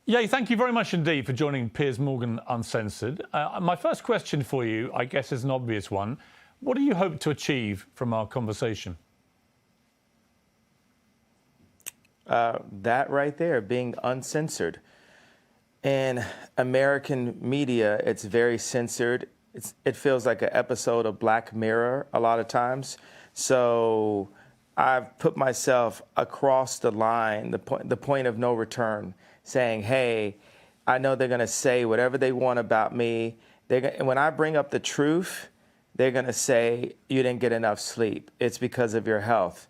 Yeah, thank you very much indeed for joining Piers Morgan Uncensored. My first question for you, I guess, is an obvious one. What do you hope to achieve from our conversation? That right there, being uncensored. In American media, it's very censored. It feels like an episode of Black Mirror a lot of times. So I've put myself across the line, the point of no return, saying, hey, I know they're going to say whatever they want about me. When I bring up the truth, they're going to say, you didn't get enough sleep. It's because of your health.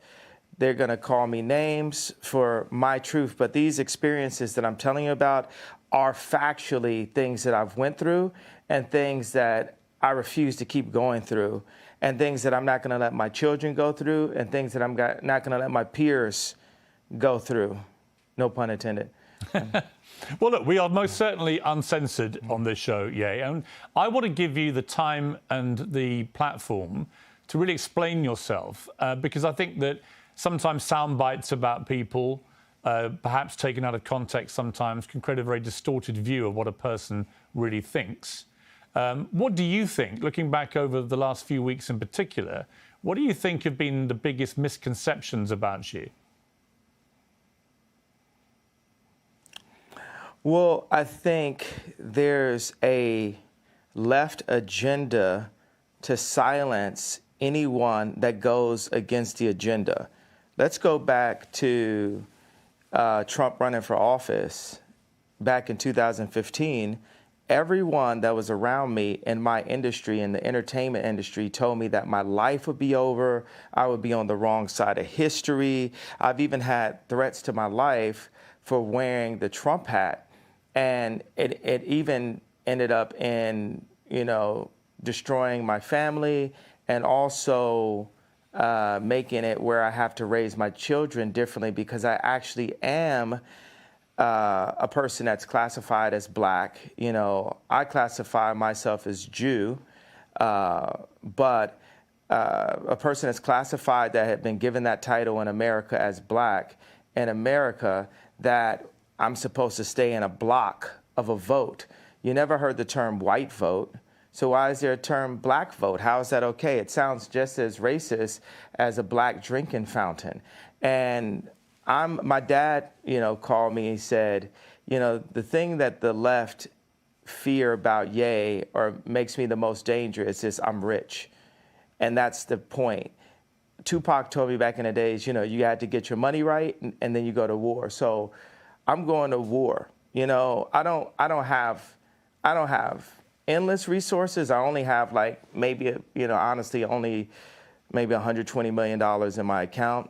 They're going to call me names for my truth. But these experiences that I'm telling you about are factually things that I've went through and things that I refuse to keep going through and things that I'm not going to let my children go through and things that I'm not going to let my peers go through. No pun intended. Well, look, we are most certainly uncensored on this show, and I want to give you the time and the platform to really explain yourself, because I think that sometimes sound bites about people, perhaps taken out of context sometimes, can create a very distorted view of what a person really thinks. What do you think, looking back over the last few weeks in particular, what do you think have been the biggest misconceptions about you? Well, I think there's a left agenda to silence anyone that goes against the agenda. Let's go back to Trump running for office back in 2015. Everyone that was around me in my industry, in the entertainment industry, told me that my life would be over. I would be on the wrong side of history. I've even had threats to my life for wearing the Trump hat. And it even ended up in, destroying my family and also making it where I have to raise my children differently because I actually am a person that's classified as Black. I classify myself as Jew, but a person that's classified that had been given that title in America as Black, in America, that I'm supposed to stay in a block of a vote. You never heard the term white vote. So why is there a term Black vote? How is that okay? It sounds just as racist as a Black drinking fountain. And my dad, called me. He said, the thing that the left fear about Ye or makes me the most dangerous is I'm rich. And that's the point. Tupac told me back in the days, you had to get your money right and then you go to war. So I'm going to war. I don't have endless resources. I only have honestly only maybe $120 million in my account.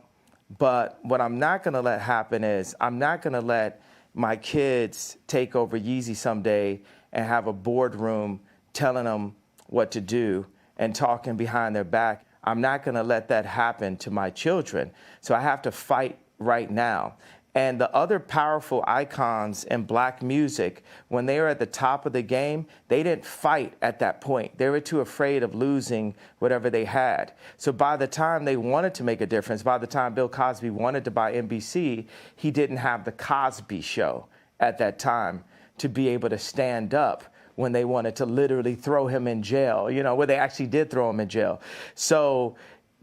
But what I'm not going to let happen is I'm not going to let my kids take over Yeezy someday and have a boardroom telling them what to do and talking behind their back. I'm not going to let that happen to my children. So I have to fight right now. And the other powerful icons in Black music, when they were at the top of the game, they didn't fight at that point. They were too afraid of losing whatever they had. So by the time they wanted to make a difference, by the time Bill Cosby wanted to buy NBC, he didn't have the Cosby Show at that time to be able to stand up when they wanted to literally throw him in jail, where they actually did throw him in jail. So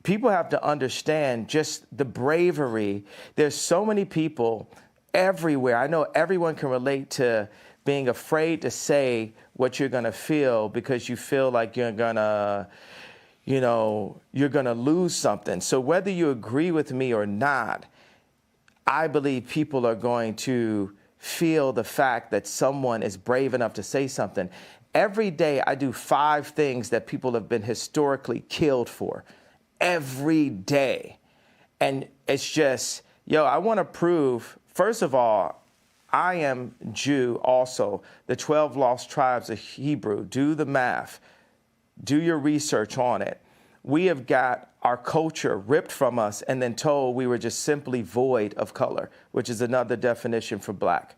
people have to understand just the bravery. There's so many people everywhere. I know everyone can relate to being afraid to say what you're going to feel because you feel like you're going to lose something. So whether you agree with me or not, I believe people are going to feel the fact that someone is brave enough to say something. Every day I do 5 things that people have been historically killed for. Every day. And it's just, I want to prove, first of all, I am Jew also. The 12 lost tribes of Hebrew. Do the math. Do your research on it. We have got our culture ripped from us and then told we were just simply void of color, which is another definition for Black.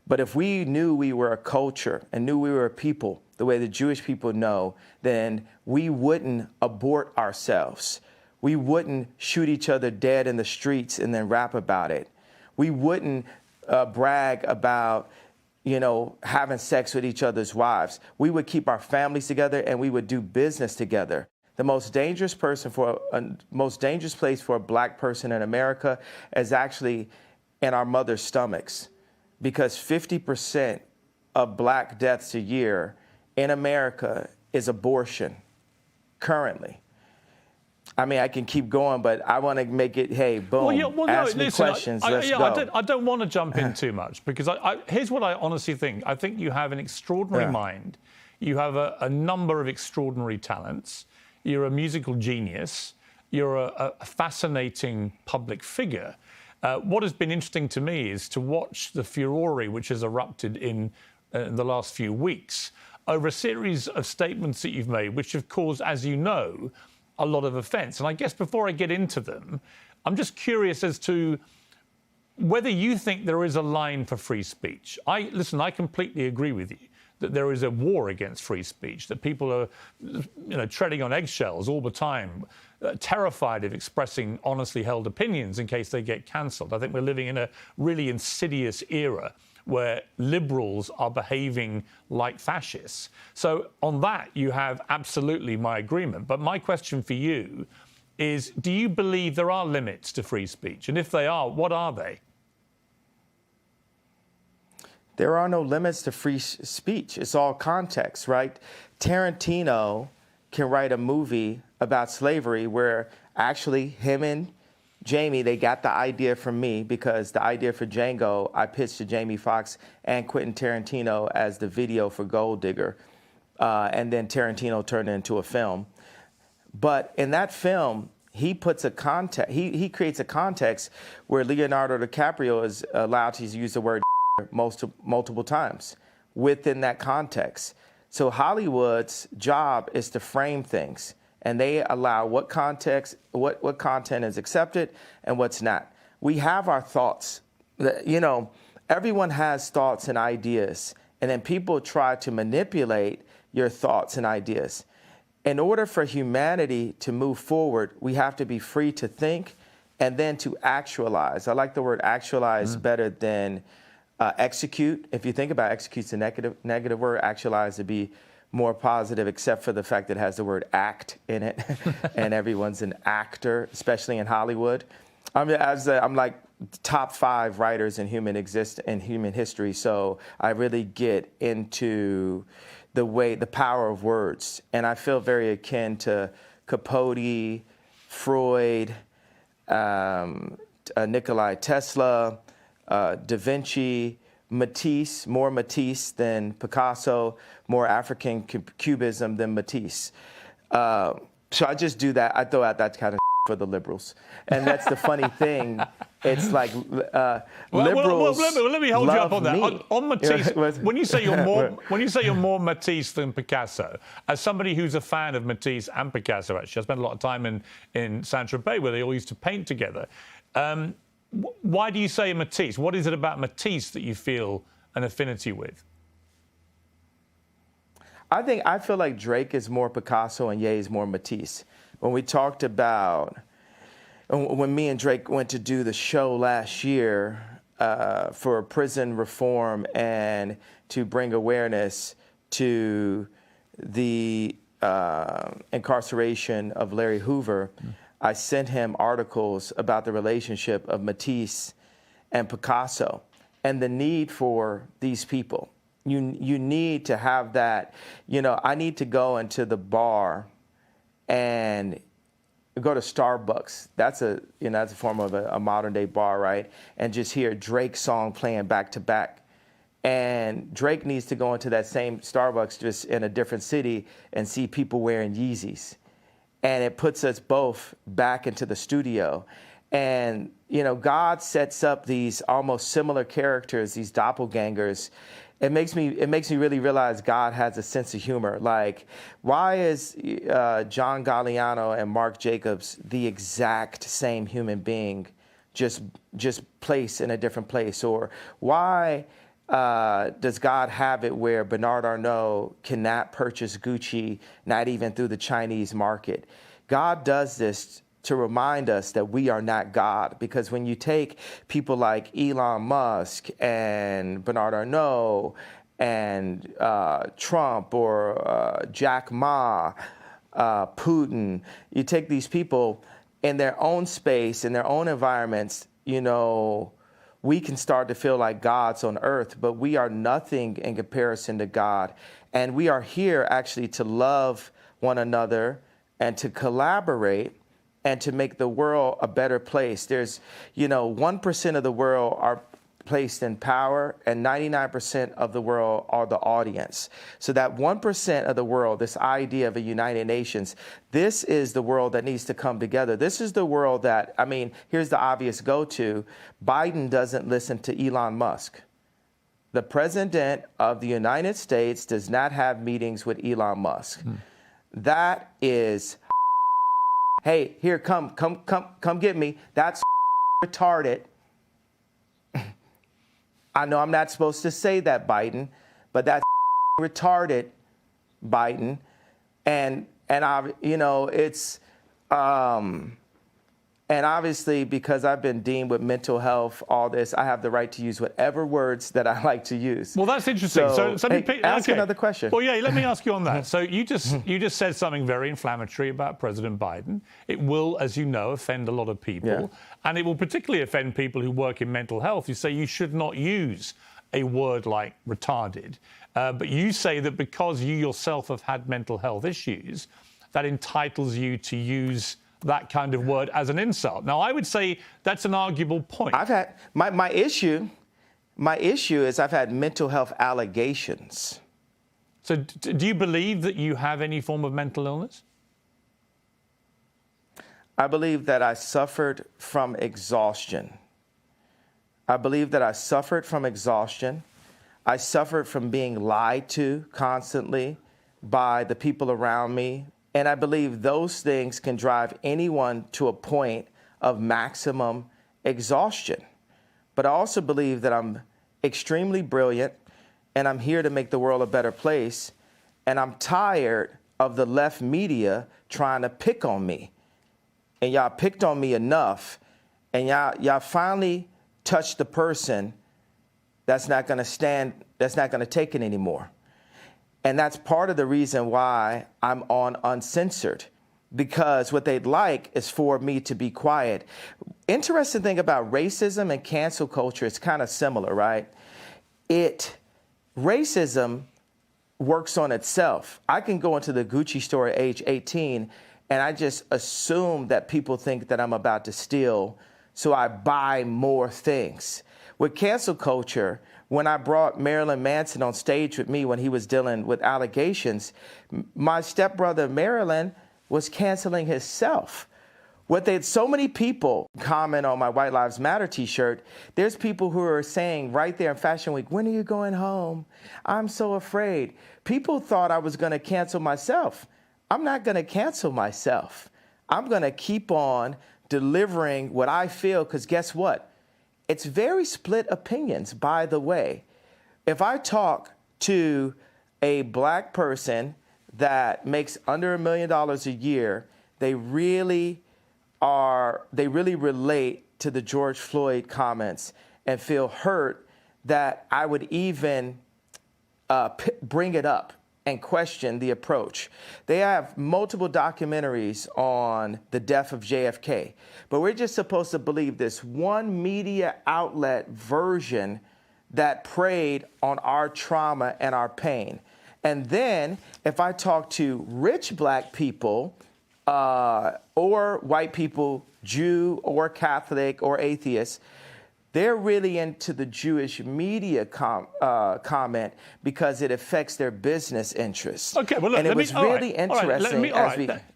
But if we knew we were a culture and knew we were a people, the way the Jewish people know, then we wouldn't abort ourselves. We wouldn't shoot each other dead in the streets and then rap about it. We wouldn't brag about, having sex with each other's wives. We would keep our families together and we would do business together. The most dangerous place for a black person in America is actually in our mother's stomachs, because 50% of black deaths a year in America is abortion currently. I mean, I can keep going, but I want to make it, hey, boom, ask me questions, let's go. I don't want to jump in too much, because here's what I honestly think. I think you have an extraordinary mind. You have a number of extraordinary talents. You're a musical genius. You're a fascinating public figure. What has been interesting to me is to watch the furore which has erupted in the last few weeks over a series of statements that you've made, which have caused, as you know, a lot of offence. And I guess before I get into them, I'm just curious as to whether you think there is a line for free speech. Listen, I completely agree with you that there is a war against free speech, that people are treading on eggshells all the time, terrified of expressing honestly held opinions in case they get cancelled. I think we're living in a really insidious era where liberals are behaving like fascists. So on that, you have absolutely my agreement. But my question for you is, do you believe there are limits to free speech? And if they are, what are they? There are no limits to free speech. It's all context, right? Tarantino can write a movie about slavery where actually him and Jamie, they got the idea from me, because the idea for Django, I pitched to Jamie Foxx and Quentin Tarantino as the video for Gold Digger. And then Tarantino turned it into a film. But in that film, he puts a context, he creates a context where Leonardo DiCaprio is allowed to use the word multiple times within that context. So Hollywood's job is to frame things, and they allow what context, what content is accepted and what's not. We have our thoughts. Everyone has thoughts and ideas, and then people try to manipulate your thoughts and ideas. In order for humanity to move forward, we have to be free to think and then to actualize. I like the word actualize better than execute. If you think about execute's a negative word, actualize to be more positive, except for the fact that it has the word act in it, and everyone's an actor, especially in Hollywood. I'm like top 5 writers in human history, so I really get into the power of words, and I feel very akin to Capote, Freud, Nikola Tesla, Da Vinci, Matisse, more Matisse than Picasso, more African cubism than Matisse. So I just do that. I throw out that kind of for the liberals. And that's the funny thing. It's like liberals let me hold you up on that. Me. On Matisse, when you say you're more Matisse than Picasso, as somebody who's a fan of Matisse and Picasso, actually, I spent a lot of time in Saint-Tropez where they all used to paint together. Why do you say Matisse? What is it about Matisse that you feel an affinity with? I feel like Drake is more Picasso and Ye is more Matisse. When we talked about, when me and Drake went to do the show last year for prison reform and to bring awareness to the incarceration of Larry Hoover, I sent him articles about the relationship of Matisse and Picasso and the need for these people. You need to have that. I need to go into the bar and go to Starbucks. That's a form of a modern day bar, right? And just hear Drake's song playing back to back. And Drake needs to go into that same Starbucks just in a different city and see people wearing Yeezys. And it puts us both back into the studio. And, God sets up these almost similar characters, these doppelgangers. It makes me really realize God has a sense of humor. Like, why is John Galliano and Mark Jacobs the exact same human being, just placed in a different place? Or why does God have it where Bernard Arnault cannot purchase Gucci, not even through the Chinese market? God does this to remind us that we are not God. Because when you take people like Elon Musk and Bernard Arnault and Trump or Jack Ma, Putin, you take these people in their own space, in their own environments, you know, we can start to feel like gods on earth, but we are nothing in comparison to God. And we are here actually to love one another and to collaborate and to make the world a better place. There's, 1% of the world are placed in power and 99% of the world are the audience. So that 1% of the world, this idea of a United Nations, this is the world that needs to come together. This is the world that, here's the obvious go-to. Biden doesn't listen to Elon Musk. The president of the United States does not have meetings with Elon Musk. That is, hey, here, come get me. That's retarded. I know I'm not supposed to say that, Biden, but that's retarded, Biden. And it's, and obviously, because I've been dealing with mental health, all this, I have the right to use whatever words that I like to use. Well, that's interesting. Ask another question. Well, yeah, let me ask you on that. So you just said something very inflammatory about President Biden. It will, as you know, offend a lot of people. Yeah. And it will particularly offend people who work in mental health. You say you should not use a word like retarded. But you say that because you yourself have had mental health issues, that entitles you to use that kind of word as an insult. Now, I would say that's an arguable point. I've had my issue is I've had mental health allegations. So do you believe that you have any form of mental illness? I believe that I suffered from exhaustion. I suffered from being lied to constantly by the people around me. And I believe those things can drive anyone to a point of maximum exhaustion. But I also believe that I'm extremely brilliant and I'm here to make the world a better place. And I'm tired of the left media trying to pick on me. And y'all picked on me enough. And y'all finally touched the person that's not going to take it anymore. And that's part of the reason why I'm on Uncensored, because what they'd like is for me to be quiet. Interesting thing about racism and cancel culture, it's kind of similar, right? Racism works on itself. I can go into the Gucci store at age 18 and I just assume that people think that I'm about to steal, so I buy more things. With cancel culture, when I brought Marilyn Manson on stage with me when he was dealing with allegations, my stepbrother Marilyn was canceling himself. So many people comment on my White Lives Matter t-shirt. There's people who are saying right there in Fashion Week, when are you going home? I'm so afraid. People thought I was going to cancel myself. I'm not going to cancel myself. I'm going to keep on delivering what I feel, because guess what? It's very split opinions, by the way. If I talk to a black person that makes under $1 million a year, they really relate to the George Floyd comments and feel hurt that I would even bring it up and question the approach. They have multiple documentaries on the death of JFK, but we're just supposed to believe this one media outlet version that preyed on our trauma and our pain. And then if I talk to rich black people or white people, Jew or Catholic or atheist, they're really into the Jewish media comment because it affects their business interests. Okay, well, look, and it was really interesting. Let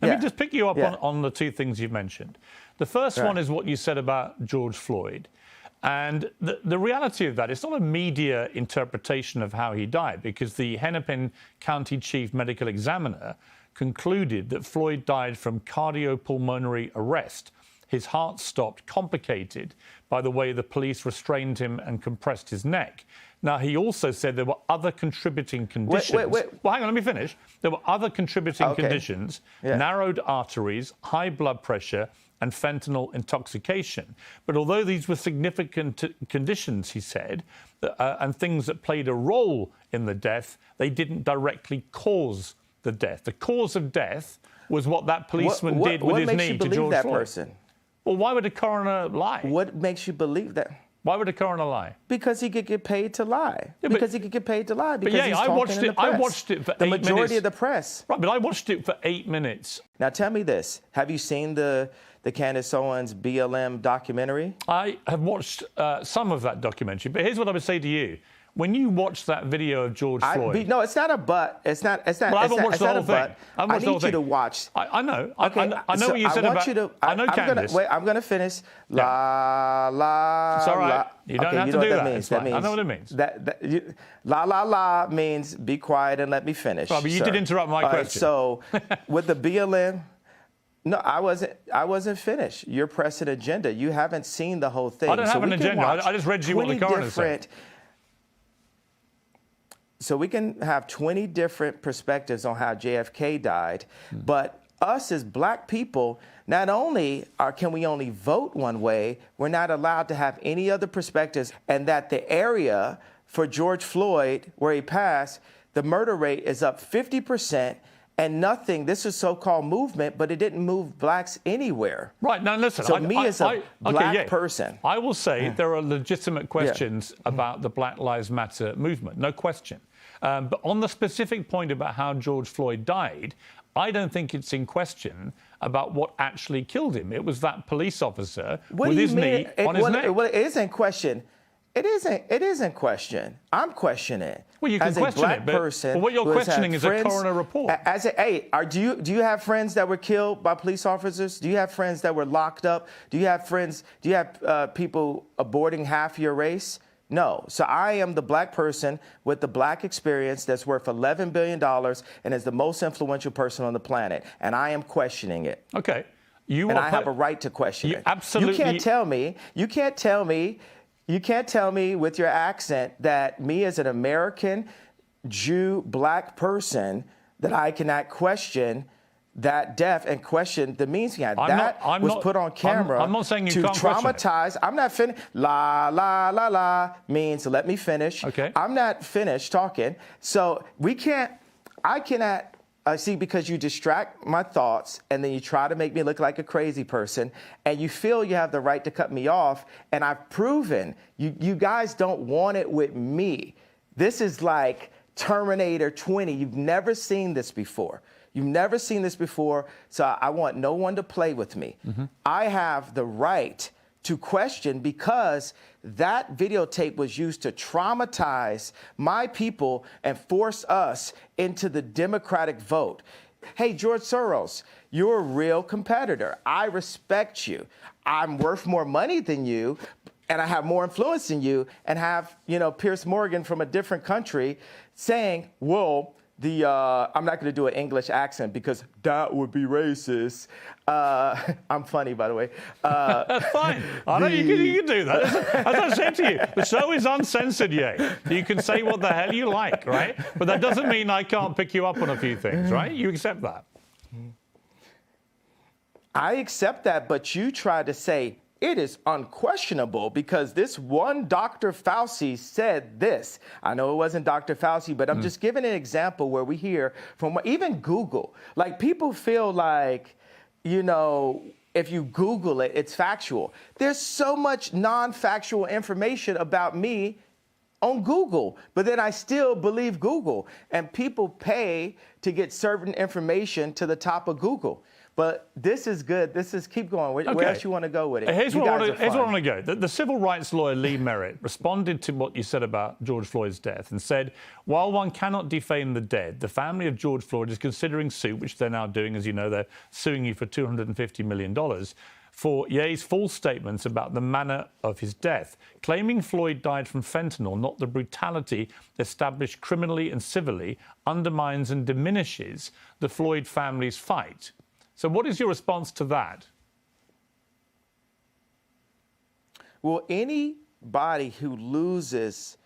me just pick you up on the two things you've mentioned. The first one is what you said about George Floyd. And the reality of that, it's not a media interpretation of how he died, because the Hennepin County Chief Medical Examiner concluded that Floyd died from cardiopulmonary arrest. His heart stopped, complicated by the way the police restrained him and compressed his neck. Now, he also said there were other contributing conditions. Wait. Well, hang on, let me finish. There were other contributing conditions, narrowed arteries, high blood pressure, and fentanyl intoxication. But although these were significant conditions, he said, and things that played a role in the death, they didn't directly cause the death. The cause of death was what that policeman did with his knee to George Floyd. Person? Well, why would a coroner lie? What makes you believe that? Why would a coroner lie? Because he could get paid to lie. Yeah, because he could get paid to lie. Because yeah, he's talking in the press. I watched it for 8 minutes. The majority of the press. Right, but I watched it for 8 minutes. Now tell me this: have you seen the Candace Owens BLM documentary? I have watched some of that documentary, but here's what I would say to you: when you watch that video of George Floyd, no, it's not a but. It's not. Well, I haven't watched the whole thing. I need you to watch. I know. Okay, I know what you said about. I know Candace. I'm going to finish. La la. It's all right. La. You don't okay, have you to know do what that. Means. That means. I know what it means. La la la means be quiet and let me finish. Right, but you did interrupt my question. So with the BLM. No, I wasn't finished. You're pressing agenda. You haven't seen the whole thing. I don't have an agenda. I just read you what the coroner said. So we can have 20 different perspectives on how JFK died, but us as black people, not only can we only vote one way, we're not allowed to have any other perspectives, and that the area for George Floyd, where he passed, the murder rate is up 50%, and nothing, this is so-called movement, but it didn't move blacks anywhere. Right, now listen. So as a black person. I will say there are legitimate questions about the Black Lives Matter movement, no question. But on the specific point about how George Floyd died, I don't think it's in question about what actually killed him. It was that police officer with his knee on his neck. Well, it is in question. It isn't question. I'm questioning it. Well, you can question it, but what you're questioning is a coroner report. Do you have friends that were killed by police officers? Do you have friends that were locked up? Do you have friends? Do you have people aborting half your race? No. So I am the black person with the black experience that's worth $11 billion and is the most influential person on the planet. And I am questioning it. Okay. I have a right to question it. Absolutely. You can't tell me with your accent that me as an American Jew black person that I cannot question that death and question the means behind that was put on camera. I'm not saying you to can't traumatize. I'm not finished. La la la la means let me finish. Okay. I'm not finished talking. So I cannot. See, because you distract my thoughts and then you try to make me look like a crazy person and you feel you have the right to cut me off. And I've proven you guys don't want it with me. This is like Terminator 20. You've never seen this before. You've never seen this before, so I want no one to play with me. Mm-hmm. I have the right to question because that videotape was used to traumatize my people and force us into the Democratic vote. Hey, George Soros, you're a real competitor. I respect you. I'm worth more money than you, and I have more influence than you, and have, Piers Morgan from a different country saying, well, I'm not going to do an English accent because that would be racist. I'm funny, by the way. That's fine. I know you can do that. As I said to you, the show is uncensored, Ye. You can say what the hell you like, right? But that doesn't mean I can't pick you up on a few things, right? You accept that. I accept that, but you try to say, it is unquestionable because this one Dr. Fauci said this. I know it wasn't Dr. Fauci, but I'm just giving an example where we hear from even Google. Like people feel like, if you Google it, it's factual. There's so much non-factual information about me on Google, but then I still believe Google. And people pay to get certain information to the top of Google. But this is good. Keep going. Where else you want to go with it? Here's where I want to go. The civil rights lawyer Lee Merritt responded to what you said about George Floyd's death and said, while one cannot defame the dead, the family of George Floyd is considering suit, which they're now doing, as you know, they're suing you for $250 million, for Ye's false statements about the manner of his death, claiming Floyd died from fentanyl, not the brutality established criminally and civilly, undermines and diminishes the Floyd family's fight. So what is your response to that? Well, anybody who loses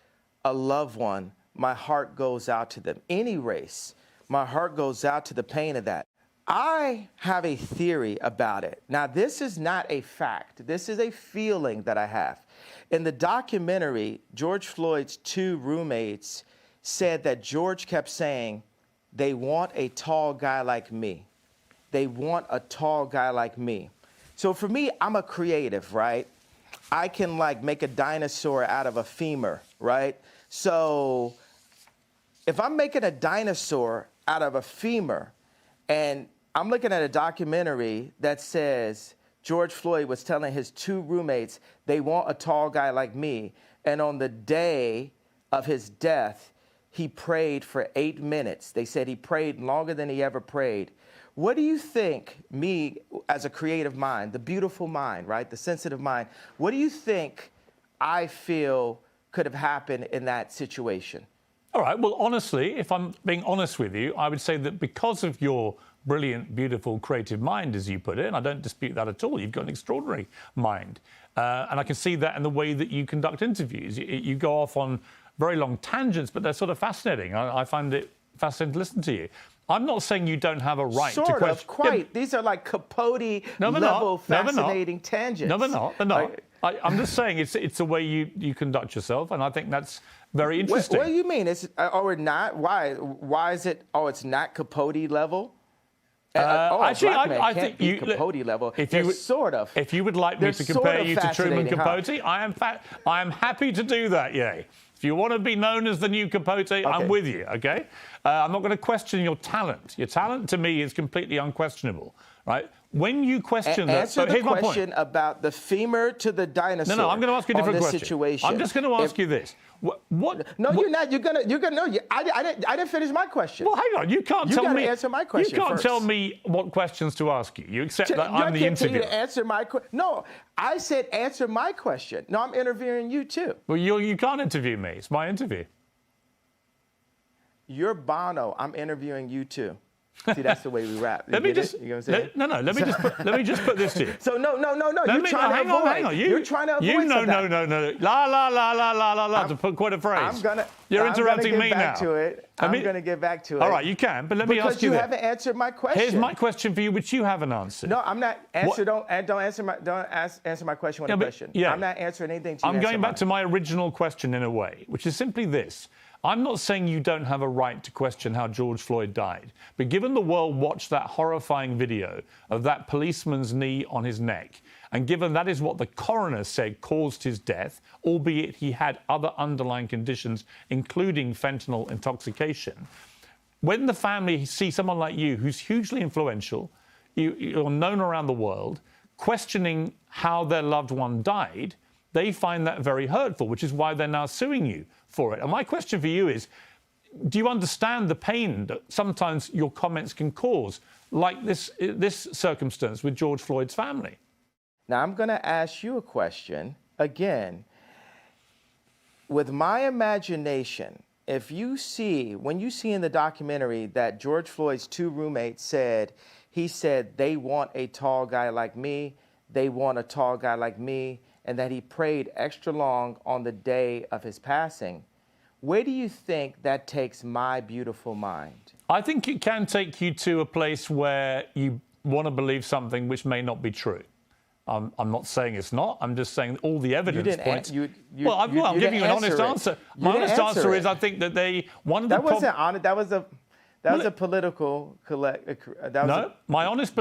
a loved one, my heart goes out to them. Any race, my heart goes out to the pain of that. I have a theory about it. Now, this is not a fact. This is a feeling that I have. In the documentary, George Floyd's 2 roommates said that George kept saying, they want a tall guy like me. They want a tall guy like me. So for me, I'm a creative, right? I can like make a dinosaur out of a femur, right? So if I'm making a dinosaur out of a femur and I'm looking at a documentary that says George Floyd was telling his 2 roommates they want a tall guy like me, and on the day of his death, he prayed for 8 minutes. They said he prayed longer than he ever prayed. What do you think, me as a creative mind, the beautiful mind, right, the sensitive mind, what do you think I feel could have happened in that situation? All right. Well, honestly, if I'm being honest with you, I would say that because of your brilliant, beautiful, creative mind, as you put it, and I don't dispute that at all, you've got an extraordinary mind. And I can see that in the way that you conduct interviews. You go off on very long tangents, but they're sort of fascinating. I find it fascinating to listen to you. I'm not saying you don't have a right to question. Sort of, quite. Yeah. These are like Capote-level fascinating tangents. No, they're not. They're not. I'm just saying it's the way you conduct yourself, and I think that's very interesting. What do you mean? Or not? Why is it? Oh, it's not Capote level. Actually, I think you Capote level. If you would, sort of. If you would like me to compare you to Truman Capote, I am happy to do that. Yay. If you want to be known as the new Capote, okay. I'm with you. Okay. I'm not going to question your talent. Your talent to me is completely unquestionable. Right. When you question that, answer the question about the femur to the dinosaur. No, I'm going to ask you a different question. Situation. I'm just going to ask you this. You're not. You're gonna. No, I didn't finish my question. Well, hang on. You can't tell me. You answer my question. You can't first. tell me what questions to ask you. You accept that I'm the interviewer. I can't to answer my question. No, I said answer my question. No, I'm interviewing you too. Well, you can't interview me. It's my interview. You're Bono. I'm interviewing you too. See, that's the way we rap. Let me just. You know what I'm saying? No. Let me just put this to you. So no. You're trying to avoid. Hang on. You're trying to avoid. No. La. To put quite a phrase. You're interrupting me now. I'm going to get back to it. All right, you can, but let me ask you. Because you haven't answered my question. Here's my question for you, which you haven't answered. No, I'm not. Answer my question with a question. Yeah. I'm not answering anything. I'm going back to my original question in a way, which is simply this. I'm not saying you don't have a right to question how George Floyd died, but given the world watched that horrifying video of that policeman's knee on his neck, and given that is what the coroner said caused his death, albeit he had other underlying conditions, including fentanyl intoxication, when the family see someone like you, who's hugely influential, you're known around the world, questioning how their loved one died, they find that very hurtful, which is why they're now suing you for it. And my question for you is, do you understand the pain that sometimes your comments can cause, like this circumstance with George Floyd's family? Now, I'm going to ask you a question again. With my imagination, when you see in the documentary that George Floyd's 2 roommates he said, they want a tall guy like me, they want a tall guy like me, and that he prayed extra long on the day of his passing. Where do you think that takes my beautiful mind? I think it can take you to a place where you want to believe something which may not be true. I'm not saying it's not. I'm just saying all the evidence points. I'm giving you an honest answer. My honest answer is I think that That wasn't honest. That was a political my honest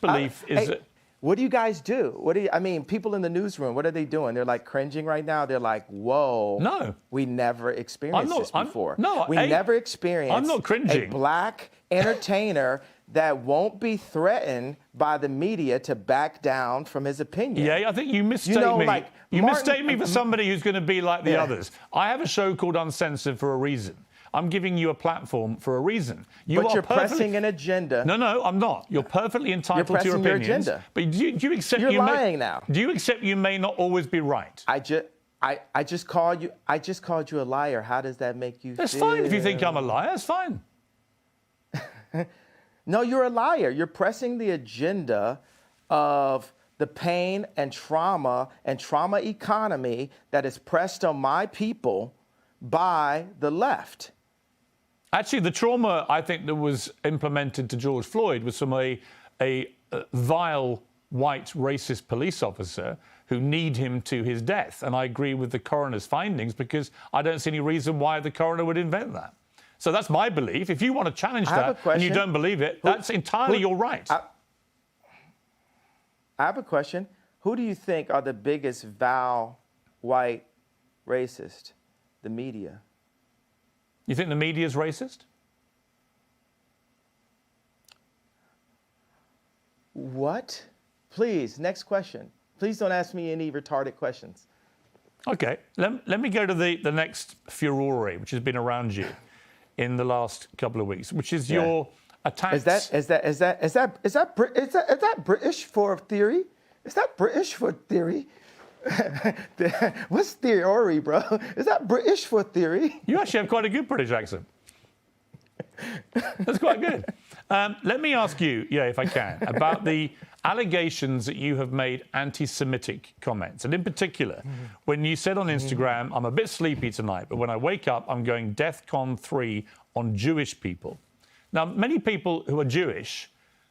belief is that. What do you guys do? People in the newsroom, what are they doing? They're like cringing right now. They're like, whoa. No. We never experienced this before. We never never experienced I'm not cringing. A black entertainer that won't be threatened by the media to back down from his opinion. Yeah, I think you mistake me. You mistake me for somebody who's going to be like the others. I have a show called Uncensored for a reason. I'm giving you a platform for a reason. But you're pressing an agenda. No, I'm not. You're perfecly entitled to your opinions. Your agenda. But do you accept you're lying now? Do you accept you may not always be right? I just called you a liar. How does that make you feel? That's fine if you think I'm a liar. It's fine. No, you're a liar. You're pressing the agenda of the pain and trauma economy that is pressed on my people by the left. Actually, the trauma I think that was implemented to George Floyd was from a vile white racist police officer who kneed him to his death. And I agree with the coroner's findings because I don't see any reason why the coroner would invent that. So that's my belief. If you want to challenge that and you don't believe it, that's entirely your right. I have a question. Who do you think are the biggest vile white racist? The media. You think the media is racist? What? Please, next question. Please don't ask me any retarded questions. Okay, let me go to the next furore, which has been around you in the last couple of weeks, which is your attacks. Is that British for theory? Is that British for theory? What's theory, bro? Is that British for theory? You actually have quite a good British accent. That's quite good. Let me ask you, if I can, about the allegations that you have made anti-Semitic comments. And in particular, when you said on Instagram, I'm a bit sleepy tonight, but when I wake up, I'm going DEFCON 3 on Jewish people. Now, many people who are Jewish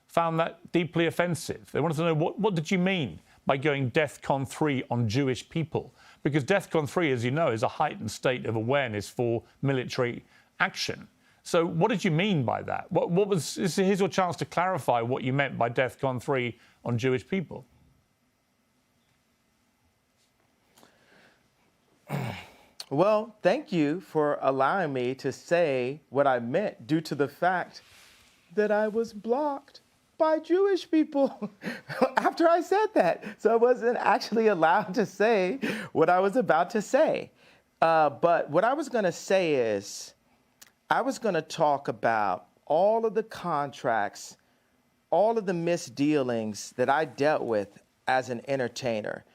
found that deeply offensive. They wanted to know, what did you mean by going DEFCON 3 on Jewish people? Because DEFCON 3, as you know, is a heightened state of awareness for military action. So what did you mean by that? Here's your chance to clarify what you meant by DEFCON 3 on Jewish people. Well, thank you for allowing me to say what I meant due to the fact that I was blocked by Jewish people after I said that. So I wasn't actually allowed to say what I was about to say. But what I was going to say is, I was going to talk about all of the contracts, all of the misdealings that I dealt with as an entertainer.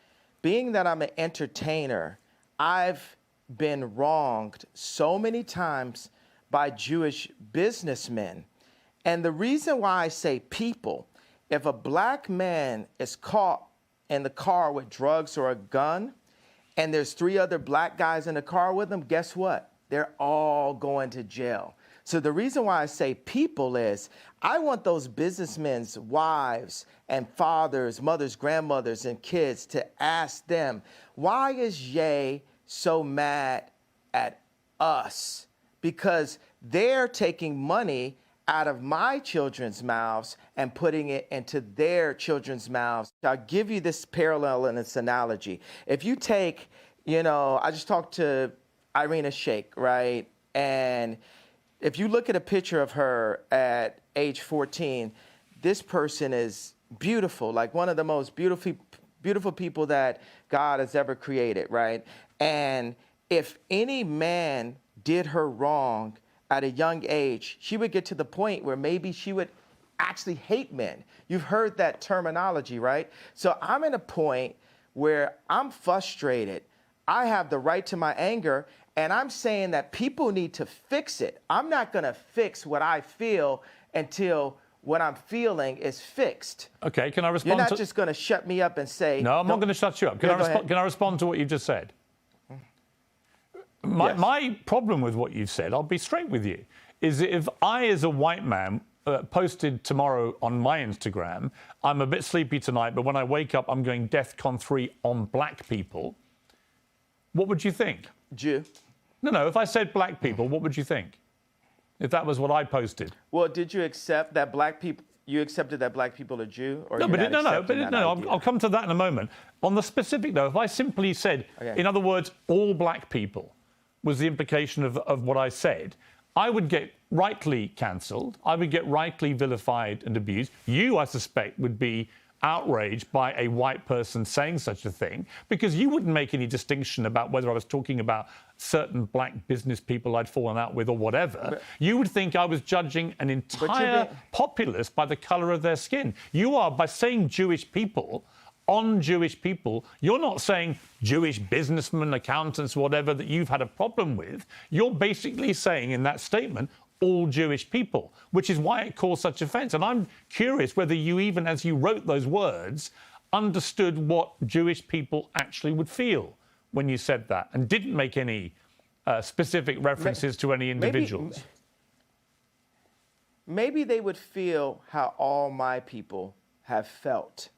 Being that I'm an entertainer, I've been wronged so many times by Jewish businessmen. And the reason why I say people, if a black man is caught in the car with drugs or a gun, and there's 3 other black guys in the car with him, guess what? They're all going to jail. So the reason why I say people is I want those businessmen's wives and fathers, mothers, grandmothers, and kids to ask them, why is Ye so mad at us? Because they're taking money out of my children's mouths and putting it into their children's mouths. I'll give you this parallel and this analogy. If you take, I just talked to Irina Shayk, right? And if you look at a picture of her at age 14, this person is beautiful, like one of the most beautiful people that God has ever created, right? And if any man did her wrong at a young age, she would get to the point where maybe she would actually hate men. You've heard that terminology, right? So I'm at a point where I'm frustrated. I have the right to my anger, and I'm saying that people need to fix it. I'm not going to fix what I feel until what I'm feeling is fixed. Okay, can I respond? You're not just going to shut me up and say... No, I'm not going to shut you up. Can I respond to what you just said? My problem with what you've said, I'll be straight with you, is that if I, as a white man, posted tomorrow on my Instagram, I'm a bit sleepy tonight, but when I wake up, I'm going DEFCON 3 on black people, what would you think? Jew. No, if I said black people, what would you think? If that was what I posted? Well, did you accept that black people... You accepted that black people are Jew? Or I'll come to that in a moment. On the specific, though, if I simply said, in other words, all black people was the implication of what I said, I would get rightly cancelled. I would get rightly vilified and abused. You, I suspect, would be outraged by a white person saying such a thing, because you wouldn't make any distinction about whether I was talking about certain black business people I'd fallen out with or whatever. You would think I was judging an entire populace by the colour of their skin. You are, by saying Jewish people, on Jewish people, you're not saying Jewish businessmen, accountants, whatever, that you've had a problem with. You're basically saying in that statement, all Jewish people, which is why it caused such offence. And I'm curious whether you, even as you wrote those words, understood what Jewish people actually would feel when you said that and didn't make any specific references to any individuals. maybe they would feel how all my people have felt.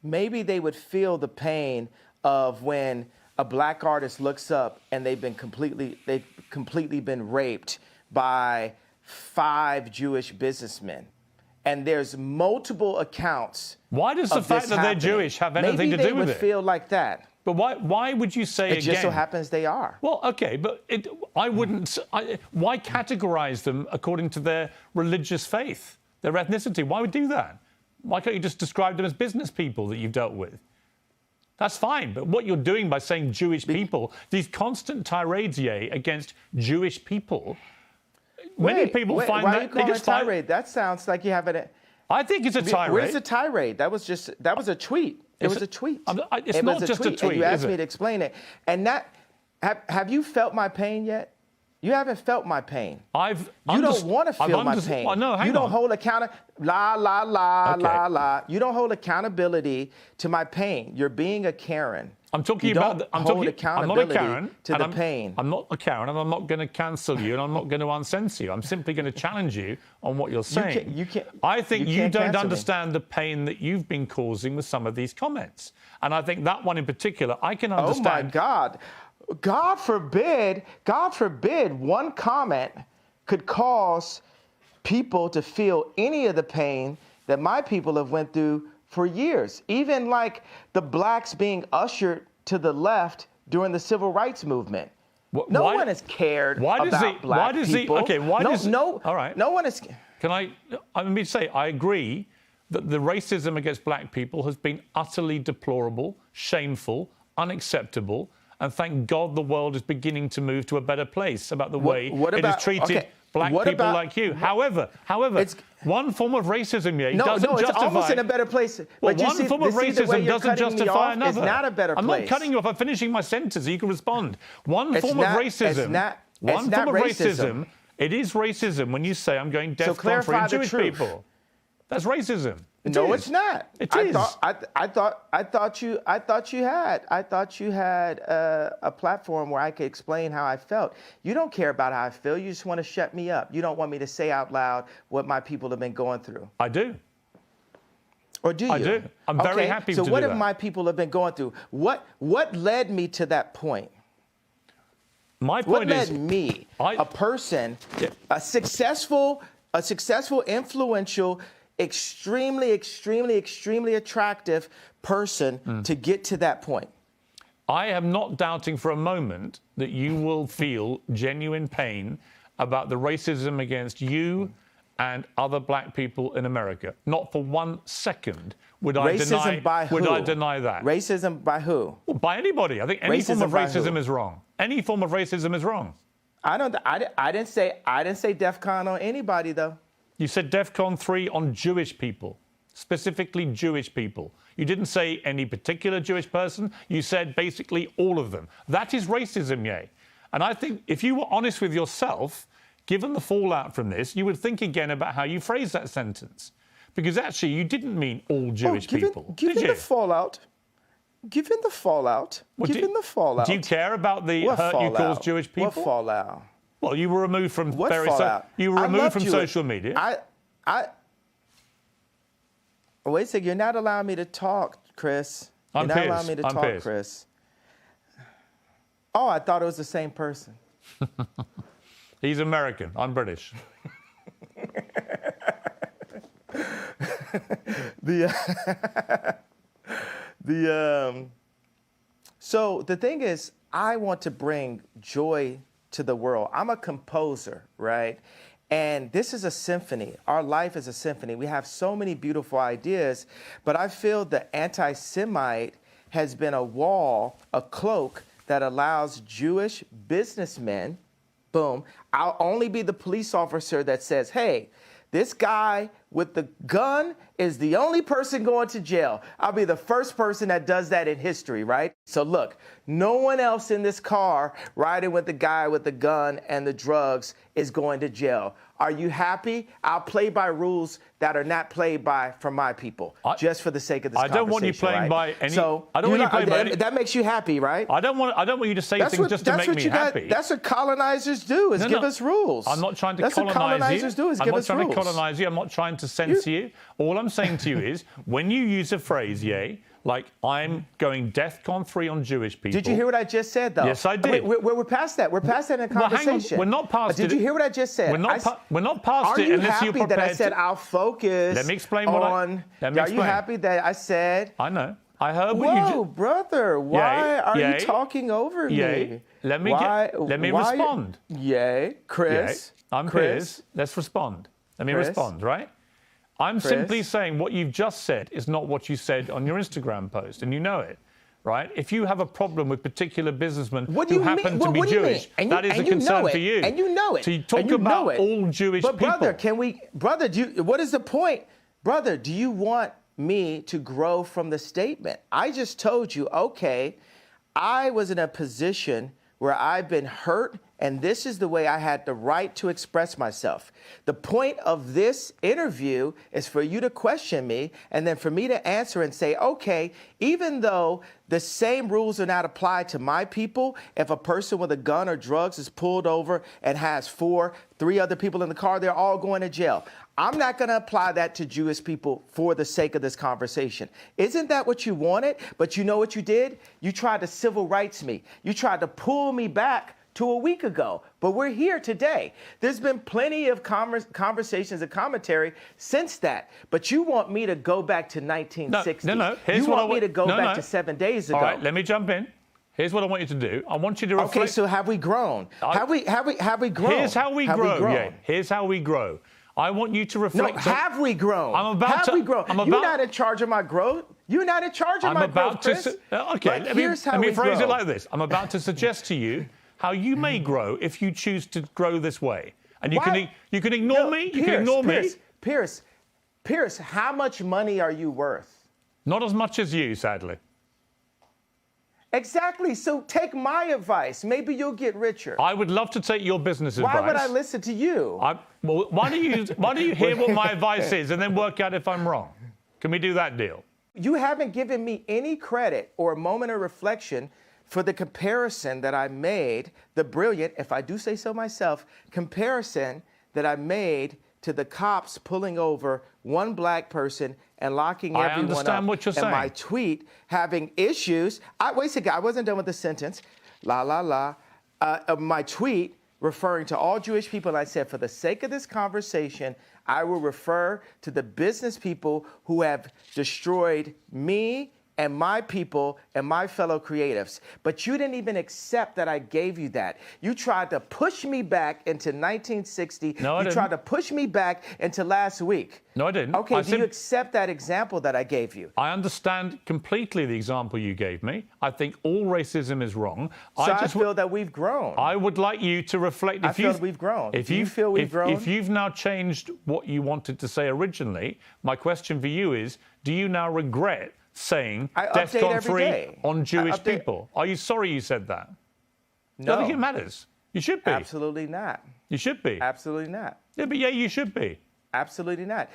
Maybe they would feel the pain of when a black artist looks up and they've completely been raped by 5 Jewish businessmen. And there's multiple accounts. Why does the fact that they're Jewish have anything to do with it? Maybe they would feel like that. But why would you say it again? It just so happens they are. Well, okay, but why categorize them according to their religious faith, their ethnicity? Why would you do that? Why can't you just describe them as business people that you've dealt with? That's fine, but what you're doing by saying Jewish people, these constant tirades, against Jewish people, many people find why that... Are you calling it a tirade? That sounds like you have it. I think it's a tirade. Where's the tirade? That was a tweet. It was a tweet. It's not just a tweet, and you asked me to explain it. And have you felt my pain yet? You haven't felt my pain. You don't want to feel my pain. Well, no, hang you don't on. hold You don't hold accountability to my pain. You're being a Karen. I'm talking about. I'm not a Karen to the pain. I'm not a Karen, and I'm not going to cancel you, and I'm not going to uncensor you. I'm simply going to challenge you on what you're saying. I think you don't understand the pain that you've been causing with some of these comments, and I think that one in particular, I can understand. Oh my God. God forbid, one comment could cause people to feel any of the pain that my people have went through for years. Even like the blacks being ushered to the left during the civil rights movement. No one has cared about black people. All right. No one is. Let me say, I agree that the racism against black people has been utterly deplorable, shameful, unacceptable. And thank God the world is beginning to move to a better place about the way it has treated black people like you. However, one form of racism doesn't justify... it's almost in a better place. Well, one form of racism doesn't justify another. It's not a better place. I'm not cutting you off. I'm finishing my sentence so you can respond. One form of racism, it is racism when you say I'm going DEFCON for Jewish people. That's racism. No, it's not. It is. I thought you had a platform where I could explain how I felt. You don't care about how I feel. You just want to shut me up. You don't want me to say out loud what my people have been going through. I do. Or do you? I do. I'm very happy to do that. So what have my people have been going through? What led me to that point? My point is... What led me, a person, a successful, influential, extremely attractive person to get to that point? I am not doubting for a moment that you will feel genuine pain about the racism against you and other black people in America. Not for 1 second would I deny that. Racism by who? Well, by anybody. I think any form of racism is wrong. Any form of racism is wrong. I didn't say DEFCON on anybody though. You said DEFCON 3 on Jewish people, specifically Jewish people. You didn't say any particular Jewish person. You said basically all of them. That is racism, And I think if you were honest with yourself, given the fallout from this, you would think again about how you phrased that sentence. Because actually, you didn't mean all Jewish people. Given the fallout. Do you care about the hurt you caused Jewish people? What fallout? Well, you were removed from social media. Wait a second. You're not allowing me to talk, Chris. You're not allowing me to talk, Chris. Oh, I thought it was the same person. He's American. I'm British. So the thing is, I want to bring joy to the world. I'm a composer, right? And this is a symphony. Our life is a symphony. We have so many beautiful ideas, but I feel the anti-Semite has been a wall, a cloak that allows Jewish businessmen, boom, I'll only be the police officer that says, hey, this guy with the gun is the only person going to jail. I'll be the first person that does that in history, right? So look, no one else in this car riding with the guy with the gun and the drugs is going to jail. Are you happy? I'll play by rules that are not played by from my people, just for the sake of this conversation. I don't want you playing by any. So I don't want you playing by any. That makes you happy, right? I don't want you to say things just to make me happy. That's what colonizers do, is give us rules. I'm not trying to that's colonize what colonizers you. do, is give us rules. I'm not trying to colonize you. I'm not trying to censor you. All I'm saying to you is, when you use a phrase, like I'm going DEFCON 3 on Jewish people. Did you hear what I just said, though? Yes, I did. We're past that. We're past that in a conversation. Well, hang on. We're not past it. Did you hear what I just said? We're not past it unless you're prepared. Are you happy that I said I'll focus? Let me explain what Are you happy that I said? I know. I heard what you just. Brother, why are you talking over me? Let me respond. Chris. I'm Piers. Let's respond. Let me respond, right? I'm simply saying what you've just said is not what you said on your Instagram post, and you know it, right? If you have a problem with particular businessmen who happen to be Jewish, that is a concern for you. And you know it. So you talk about all Jewish people. But brother, what is the point? Brother, do you want me to grow from the statement? I just told you, okay, I was in a position where I've been hurt, and this is the way I had the right to express myself. The point of this interview is for you to question me, and then for me to answer and say, okay, even though the same rules are not applied to my people, if a person with a gun or drugs is pulled over and has three other people in the car, they're all going to jail. I'm not going to apply that to Jewish people for the sake of this conversation. Isn't that what you wanted? But you know what you did? You tried to civil rights me. You tried to pull me back to a week ago. But we're here today. There's been plenty of conversations and commentary since that. But you want me to go back to 1960. No. You want me to go back to 7 days ago. All right, let me jump in. Here's what I want you to do. I want you to reflect. Okay, so have we grown? Have we grown? Here's how we grow. Yeah, here's how we grow. I want you to reflect. No, have we grown? Have we grown? You're not in charge of my growth. You're not in charge of my growth, Chris. Okay, let me phrase it like this. I'm about to suggest to you how you may grow if you choose to grow this way. And you can ignore me. You can ignore me. Piers, how much money are you worth? Not as much as you, sadly. Exactly. So take my advice. Maybe you'll get richer. I would love to take your business advice. Why would I listen to you? Why don't you hear what my advice is and then work out if I'm wrong? Can we do that deal? You haven't given me any credit or a moment of reflection for the comparison that I made, the brilliant, if I do say so myself, comparison that I made to the cops pulling over one black person and locking everyone up. I understand what you're saying. And my tweet having issues. Wait a second, I wasn't done with the sentence. My tweet referring to all Jewish people, and I said, for the sake of this conversation, I will refer to the business people who have destroyed me and my people and my fellow creatives. But you didn't even accept that I gave you that. You tried to push me back into 1960. No, I didn't. You tried to push me back into last week. No, I didn't. Okay, do you accept that example that I gave you? I understand completely the example you gave me. I think all racism is wrong. So I feel that we've grown. I would like you to reflect. I feel that we've grown. Do you feel we've grown? If you've now changed what you wanted to say originally, my question for you is, do you now regret saying DEFCON 3 on Jewish people? Are you sorry you said that? No. I don't think it matters. You should be. Absolutely not. You should be. Absolutely not. Yeah, but you should be. Absolutely not.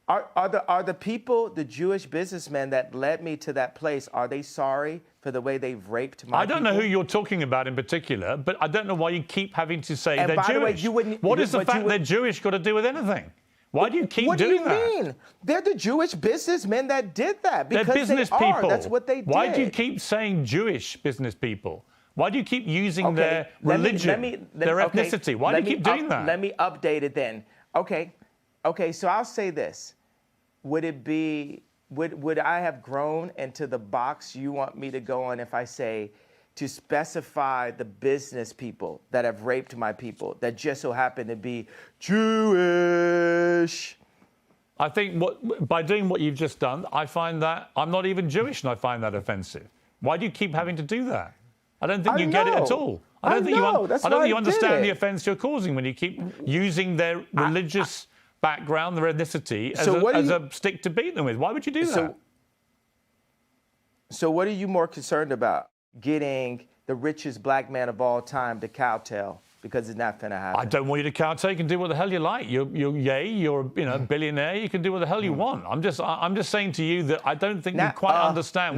Are the people, the Jewish businessmen that led me to that place, are they sorry for the way they've raped my people? I don't know who you're talking about in particular, but I don't know why you keep having to say they're Jewish. And by the way, you wouldn't... What is the fact they're Jewish got to do with anything? Why do you keep doing that? What do you mean? They're the Jewish businessmen that did that because they're business they people. That's what they did. Why do you keep saying Jewish business people? Why do you keep using their religion, their ethnicity? Why do you keep doing that? Let me update it then. Okay, so I'll say this. Would I have grown into the box you want me to go on if I say to specify the business people that have raped my people that just so happen to be Jewish? I think by doing what you've just done, I find that I'm not even Jewish and I find that offensive. Why do you keep having to do that? I don't think you get it at all. I don't think you understand the offense you're causing when you keep using their religious background, their ethnicity, as, So as a stick to beat them with. Why would you do that? So what are you more concerned about? Getting the richest black man of all time to kowtow? Because it's not going to happen. I don't want you to kowtow. You can do what the hell you like. You're a billionaire. You can do what the hell you want. I'm just saying to you that I don't think you quite understand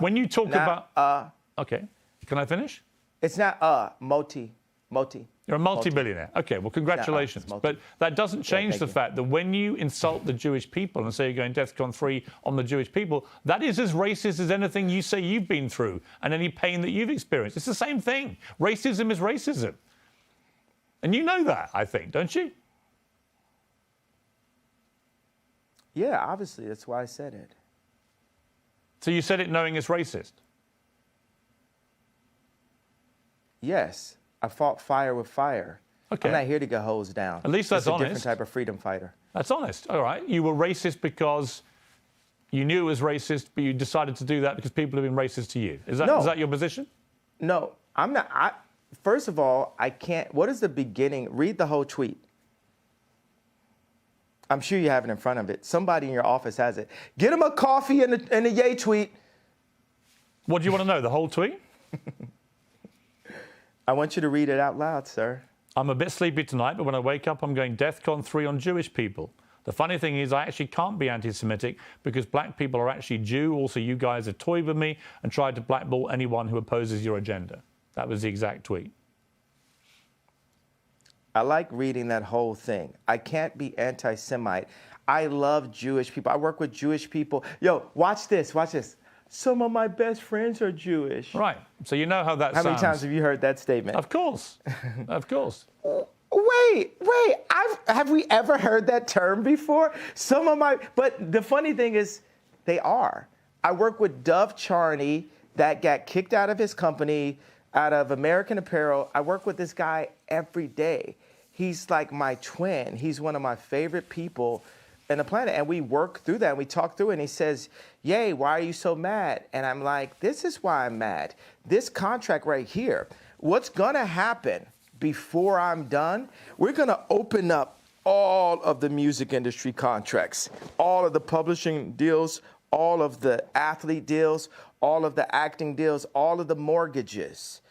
when you talk about. Okay, can I finish? It's not multi. You're a multi-billionaire. Okay, well, congratulations. But that doesn't change the fact that when you insult the Jewish people and say you're going DEFCON 3 on the Jewish people, that is as racist as anything you say you've been through and any pain that you've experienced. It's the same thing. Racism is racism. And you know that, I think, don't you? Yeah, obviously. That's why I said it. So you said it knowing it's racist? Yes. I fought fire with fire. Okay. I'm not here to get hosed down. At least that's honest. It's a different type of freedom fighter. That's honest. All right. You were racist because you knew it was racist, but you decided to do that because people have been racist to you. Is that your position? No, I'm not. First of all, I can't. What is the beginning? Read the whole tweet. I'm sure you have it in front of it. Somebody in your office has it. Get him a coffee in the Ye tweet. What do you want to know? The whole tweet? I want you to read it out loud, sir. I'm a bit sleepy tonight, but when I wake up, I'm going DEFCON 3 on Jewish people. The funny thing is I actually can't be anti-Semitic because black people are actually Jew. Also, you guys have toyed with me and tried to blackball anyone who opposes your agenda. That was the exact tweet. I like reading that whole thing. I can't be anti-Semite. I love Jewish people. I work with Jewish people. Yo, watch this. Watch this. Some of my best friends are Jewish. Right. So you know how that sounds. How many times have you heard that statement? Of course. Of course. Wait. Have we ever heard that term before? But the funny thing is, they are. I work with Dove Charney that got kicked out of his company, out of American Apparel. I work with this guy every day. He's like my twin. He's one of my favorite people in the planet. And we work through that and we talk through it. And he says, "Yay, why are you so mad?" And I'm like, this is why I'm mad. This contract right here, what's gonna happen before I'm done, we're gonna open up all of the music industry contracts, all of the publishing deals, all of the athlete deals, all of the acting deals, all of the mortgages,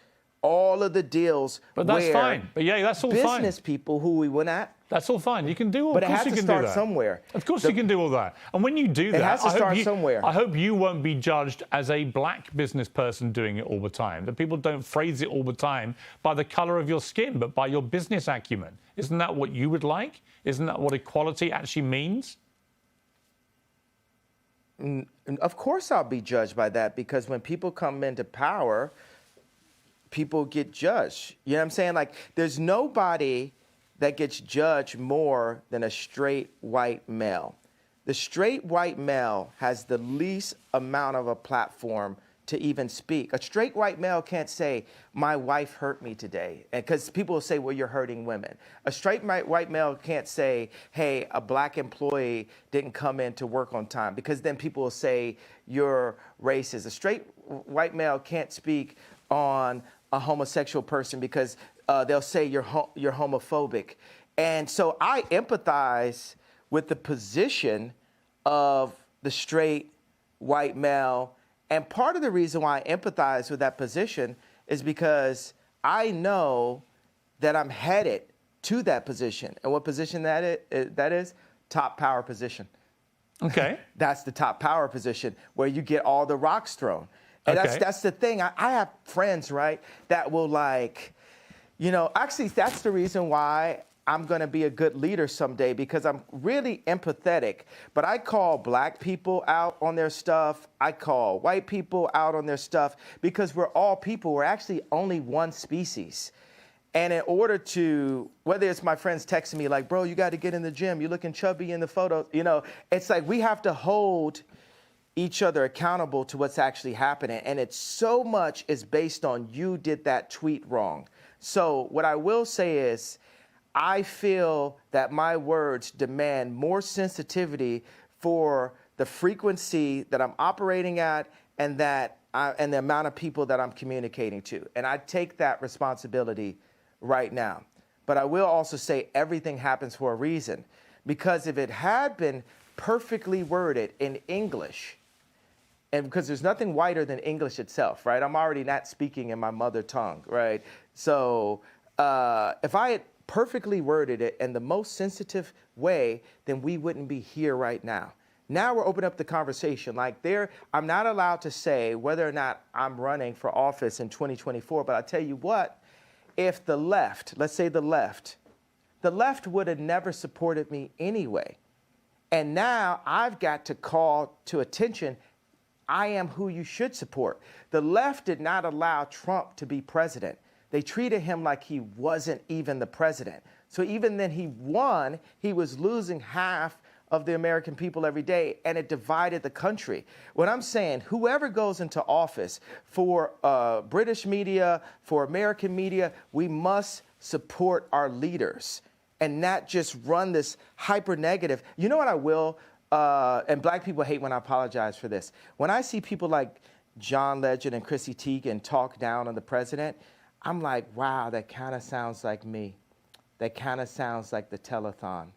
all of the deals. But that's fine. But yeah, that's all fine. Business people who we went at. That's all fine. You can do all. But of it course has you to can start do that. somewhere. Of course you can do all that. And when you do that, it has to start somewhere. I hope you won't be judged as a black business person doing it all the time. That people don't phrase it all the time by the color of your skin, but by your business acumen. Isn't that what you would like? Isn't that what equality actually means? Of course I'll be judged by that, because when people come into power, people get judged. You know what I'm saying? Like, there's nobody that gets judged more than a straight white male. The straight white male has the least amount of a platform to even speak. A straight white male can't say, "My wife hurt me today," because people will say, "Well, you're hurting women." A straight white male can't say, "Hey, a black employee didn't come in to work on time," because then people will say, "You're racist." A straight white male can't speak on a homosexual person because they'll say you're homophobic. And so I empathize with the position of the straight white male. And part of the reason why I empathize with that position is because I know that I'm headed to that position. And what position that is? Top power position. Okay. That's the top power position where you get all the rocks thrown. And that's the thing. I have friends, right, that will actually that's the reason why I'm going to be a good leader someday, because I'm really empathetic. But I call black people out on their stuff. I call white people out on their stuff, because we're all people. We're actually only one species. And in order to, whether it's my friends texting me like, "Bro, you got to get in the gym. You're looking chubby in the photo." It's like we have to hold each other accountable to what's actually happening. And it's so much is based on you did that tweet wrong. So what I will say is, I feel that my words demand more sensitivity for the frequency that I'm operating at and the amount of people that I'm communicating to. And I take that responsibility right now. But I will also say everything happens for a reason. because if it had been perfectly worded in English, and because there's nothing whiter than English itself, right? I'm already not speaking in my mother tongue, right? So if I had perfectly worded it in the most sensitive way, then we wouldn't be here right now. Now we're opening up the conversation. I'm not allowed to say whether or not I'm running for office in 2024, but I tell you what, if the left, let's say the left would have never supported me anyway. And now I've got to call to attention, I am who you should support. The left did not allow Trump to be president. They treated him like he wasn't even the president. So even then he won, he was losing half of the American people every day, and it divided the country. What I'm saying, whoever goes into office, for British media, for American media, we must support our leaders and not just run this hyper negative. You know what I will? And black people hate when I apologize for this. When I see people like John Legend and Chrissy Teigen talk down on the president, I'm like, wow, that kind of sounds like me. That kind of sounds like the telethon.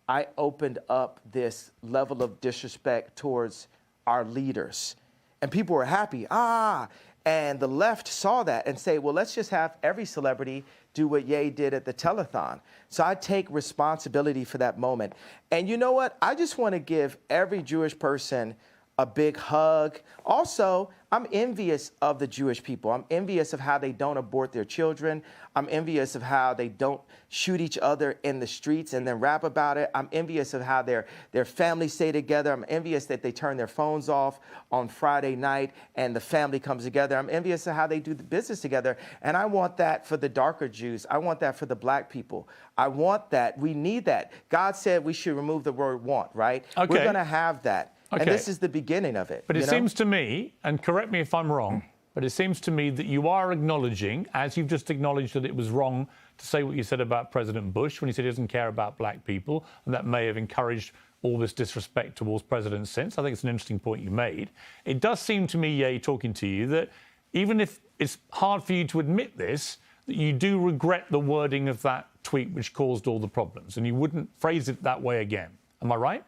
I opened up this level of disrespect towards our leaders. And people were happy. And the left saw that and say, well, let's just have every celebrity do what Ye did at the telethon. So I take responsibility for that moment. And you know what? I just want to give every Jewish person a big hug. Also, I'm envious of the Jewish people. I'm envious of how they don't abort their children. I'm envious of how they don't shoot each other in the streets and then rap about it. I'm envious of how their families stay together. I'm envious that they turn their phones off on Friday night and the family comes together. I'm envious of how they do the business together. And I want that for the darker Jews. I want that for the black people. I want that. We need that. God said we should remove the word want, right? Okay. We're going to have that. Okay. And this is the beginning of it. But it seems to me, and correct me if I'm wrong, but it seems to me that you are acknowledging, as you've just acknowledged that it was wrong to say what you said about President Bush when he said he doesn't care about black people, and that may have encouraged all this disrespect towards presidents since. I think it's an interesting point you made. It does seem to me, Ye, talking to you, that even if it's hard for you to admit this, that you do regret the wording of that tweet which caused all the problems, and you wouldn't phrase it that way again. Am I right?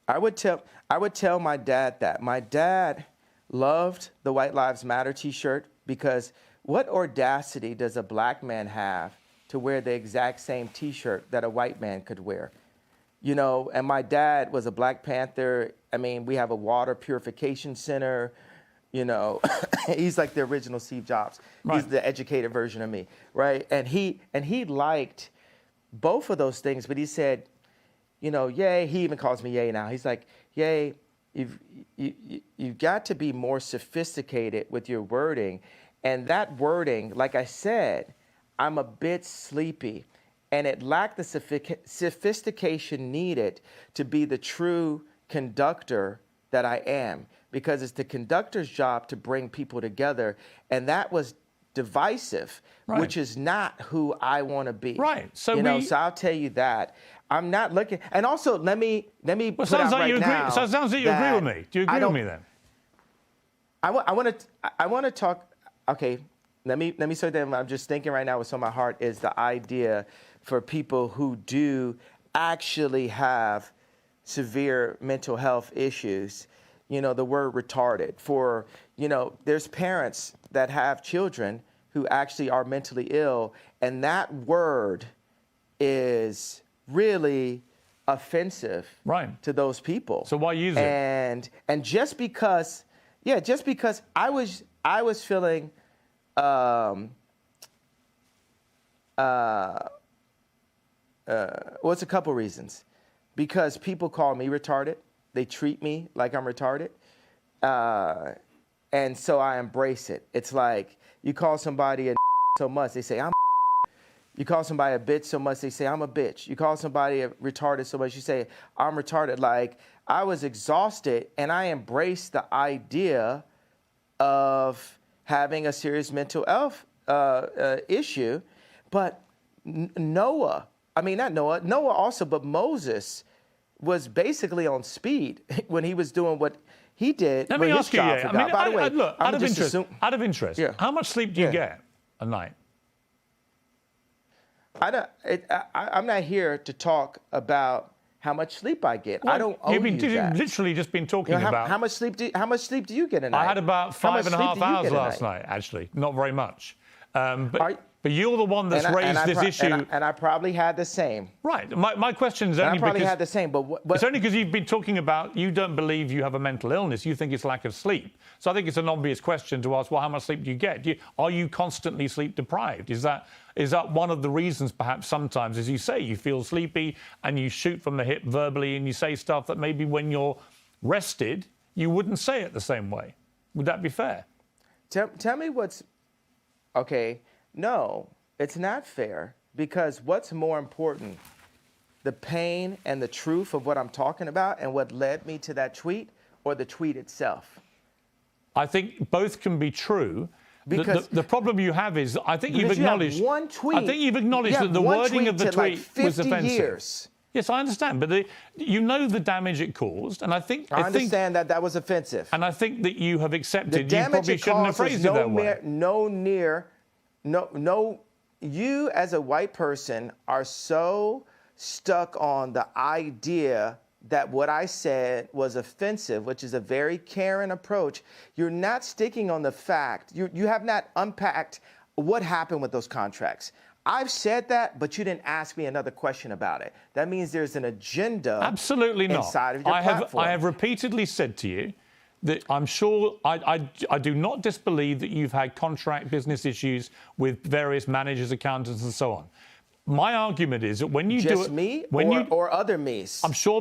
I would tell my dad that. My dad loved the White Lives Matter t-shirt because what audacity does a black man have to wear the exact same t-shirt that a white man could wear? You know, and my dad was a Black Panther. I mean, we have a water purification center. You know, he's like the original Steve Jobs. Right. He's the educated version of me, right? And he liked both of those things, but he said, you know, Ye, he even calls me Ye now. He's like, Ye, you've got to be more sophisticated with your wording. And that wording, like I said, I'm a bit sleepy. And it lacked the sophistication needed to be the true conductor that I am. Because it's the conductor's job to bring people together. And that was divisive, right, which is not who I want to be. Right. So so I'll tell you that. I'm not looking. And also, let me put out right now. So it sounds like you agree with me. Do you agree with me then? I want to talk. Okay, let me say that I'm just thinking right now what's on my heart is the idea for people who do actually have severe mental health issues. You know, the word retarded. For, you know, there's parents that have children who actually are mentally ill, and that word is really offensive, right, to those people. So why use it? And just because I was feeling it's a couple reasons. Because people call me retarded. They treat me like I'm retarded. And so I embrace it. It's like you call somebody a so much, they say, I'm. You call somebody a bitch so much, they say, I'm a bitch. You call somebody a retarded so much, you say, I'm retarded. Like, I was exhausted, and I embraced the idea of having a serious mental health issue. But Noah also, but Moses was basically on speed when he was doing what he did. Let me ask you, by the way, look, out of interest, yeah, how much sleep do you get a night? I'm not here to talk about how much sleep I get. I don't owe you that. You've literally just been talking about how much sleep do you get a night? I had about 5.5 hours last night, actually. Not very much. But you're the one that's raised this issue. And I probably had the same. Right. My question is only I probably because had the same, but it's only because you've been talking about you don't believe you have a mental illness. You think it's lack of sleep. So I think it's an obvious question to ask, well, how much sleep do you get? Are you constantly sleep deprived? Is that one of the reasons, perhaps sometimes, as you say, you feel sleepy and you shoot from the hip verbally and you say stuff that maybe when you're rested, you wouldn't say it the same way? Would that be fair? Tell me what's... Okay, no, it's not fair, because what's more important, the pain and the truth of what I'm talking about and what led me to that tweet, or the tweet itself? I think both can be true. Because the problem you have is, I think you've acknowledged. You have one tweet. I think you've acknowledged that the wording of the tweet was offensive. Years. Yes, I understand, but you know the damage it caused, and I understand that was offensive. And I think that you have accepted. The damage you probably shouldn't have phrased it that way. You as a white person are so stuck on the idea that what I said was offensive, which is a very caring approach. You're not sticking on the fact. You have not unpacked what happened with those contracts. I've said that, but you didn't ask me another question about it. That means there's an agenda. Absolutely not. Inside of your platform. I have repeatedly said to you that I'm sure I do not disbelieve that you've had contract business issues with various managers, accountants, and so on. My argument is that when you do it, me or other me's. I'm sure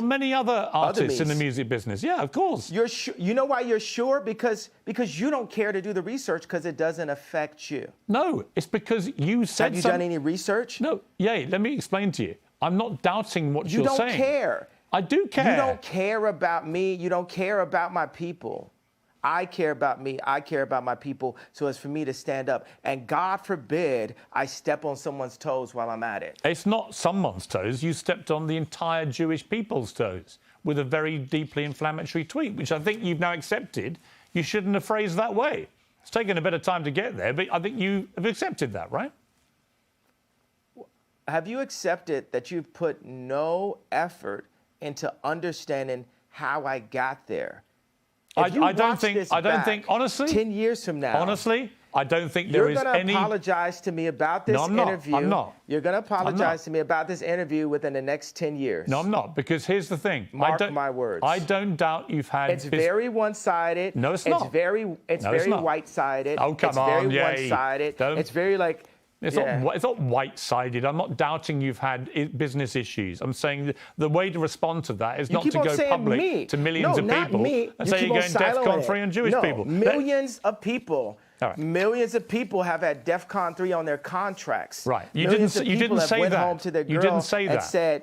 many other artists in the music business. Yeah, of course. You know why you're sure? Because you don't care to do the research because it doesn't affect you. No, it's because you said. Have you done any research? No. Yeah, let me explain to you. I'm not doubting what you're saying. You don't care. I do care. You don't care about me. You don't care about my people. I care about me. I care about my people. So it's for me to stand up. And God forbid I step on someone's toes while I'm at it. It's not someone's toes. You stepped on the entire Jewish people's toes with a very deeply inflammatory tweet, which I think you've now accepted. You shouldn't have phrased that way. It's taken a bit of time to get there, but I think you have accepted that, right? Have you accepted that you've put no effort into understanding how I got there? I don't think, honestly, 10 years from now, honestly, I don't think there is any... You're going to apologize to me about this interview. I'm not. You're going to apologize to me about this interview within the next 10 years. No, I'm not, because here's the thing. Mark my words. I don't doubt you've had... It's very one-sided. No, it's not. It's very white-sided. Oh, come on, It's very one-sided. It's very like... It's not white-sided. I'm not doubting you've had business issues. I'm saying the way to respond to that is not to go public to millions of people and say you're going DEFCON 3 on Jewish people. Millions of people. Right. Millions of people have had DEFCON 3 on their contracts. Right. You didn't say that. You didn't say that. And said,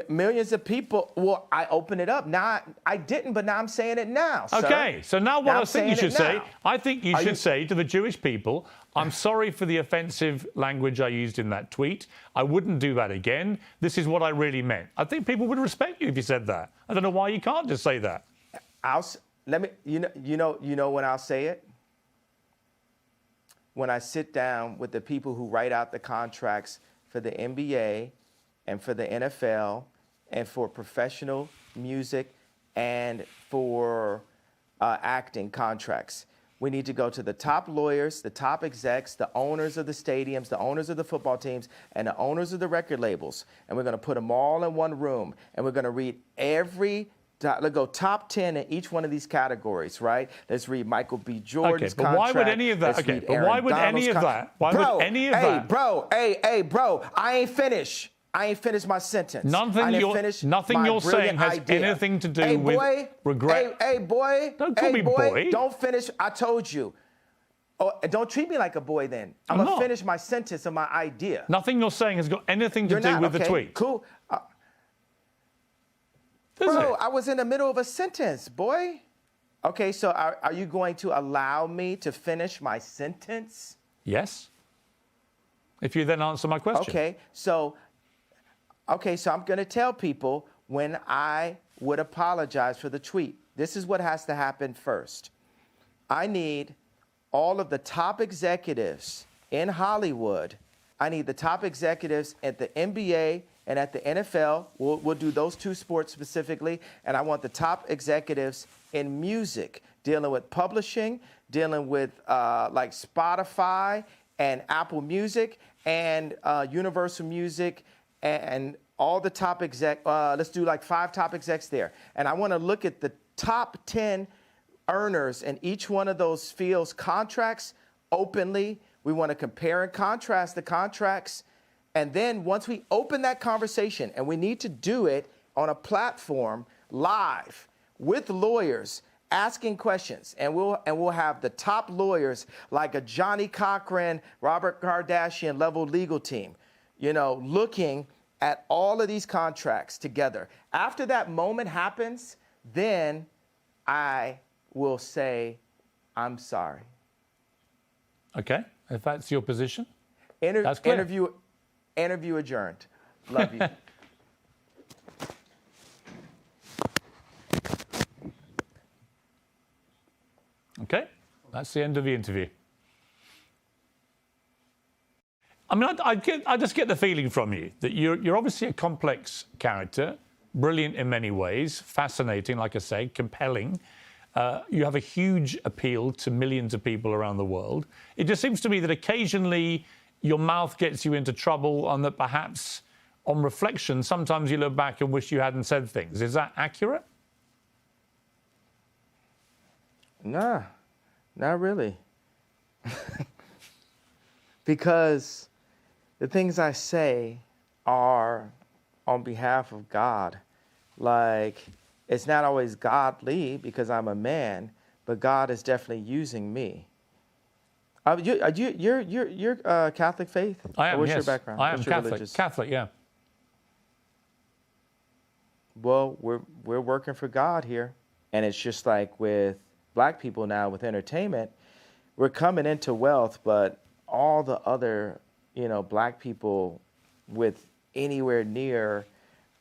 millions of people. Well, I opened it up. Now I didn't, but now I'm saying it now. Okay. So now what I think you should say, I think you should say to the Jewish people, I'm sorry for the offensive language I used in that tweet. I wouldn't do that again. This is what I really meant. I think people would respect you if you said that. I don't know why you can't just say that. You know when I'll say it? When I sit down with the people who write out the contracts for the NBA and for the NFL and for professional music and for acting contracts. We need to go to the top lawyers, the top execs, the owners of the stadiums, the owners of the football teams, and the owners of the record labels. And we're going to put them all in one room. And we're going to read let's go top 10 in each one of these categories, right? Let's read Michael B. Jordan's contract. Why would any of that? Hey, bro, I ain't finished. I ain't finished my sentence. Nothing you're saying has anything to do with regret. Hey, boy. Don't call me boy. Don't finish. I told you. Oh, don't treat me like a boy then. I'm going to finish my sentence of my idea. Nothing you're saying has got anything to do with the tweet. Cool. Bro, I was in the middle of a sentence, boy. Okay, so are you going to allow me to finish my sentence? Yes. If you then answer my question. Okay, so I'm going to tell people when I would apologize for the tweet. This is what has to happen first. I need all of the top executives in Hollywood I need the top executives at the NBA and at the NFL. We'll do those two sports specifically. And I want the top executives in music, dealing with publishing, dealing with like Spotify and Apple Music and Universal Music and all the top let's do like 5 top execs there. And I want to look at the top 10 earners in each one of those fields' contracts openly. We want to compare and contrast the contracts. And then once we open that conversation, and we need to do it on a platform live with lawyers asking questions, and we'll have the top lawyers like a Johnny Cochran, Robert Kardashian level legal team, looking at all of these contracts together. After that moment happens, then I will say, I'm sorry. Okay, if that's your position. That's clear. Interview adjourned. Love you. Okay, that's the end of the interview. I mean, I just get the feeling from you that you're obviously a complex character, brilliant in many ways, fascinating, like I say, compelling. You have a huge appeal to millions of people around the world. It just seems to me that occasionally your mouth gets you into trouble, and that perhaps on reflection, sometimes you look back and wish you hadn't said things. Is that accurate? Nah, not really. Because the things I say are on behalf of God. Like, it's not always godly because I'm a man, but God is definitely using me. You're Catholic faith? I am, What's yes. your background? I am What's your Catholic. religious? Catholic, yeah. Well, we're working for God here. And it's just like with black people now with entertainment, we're coming into wealth, but all the other, black people with anywhere near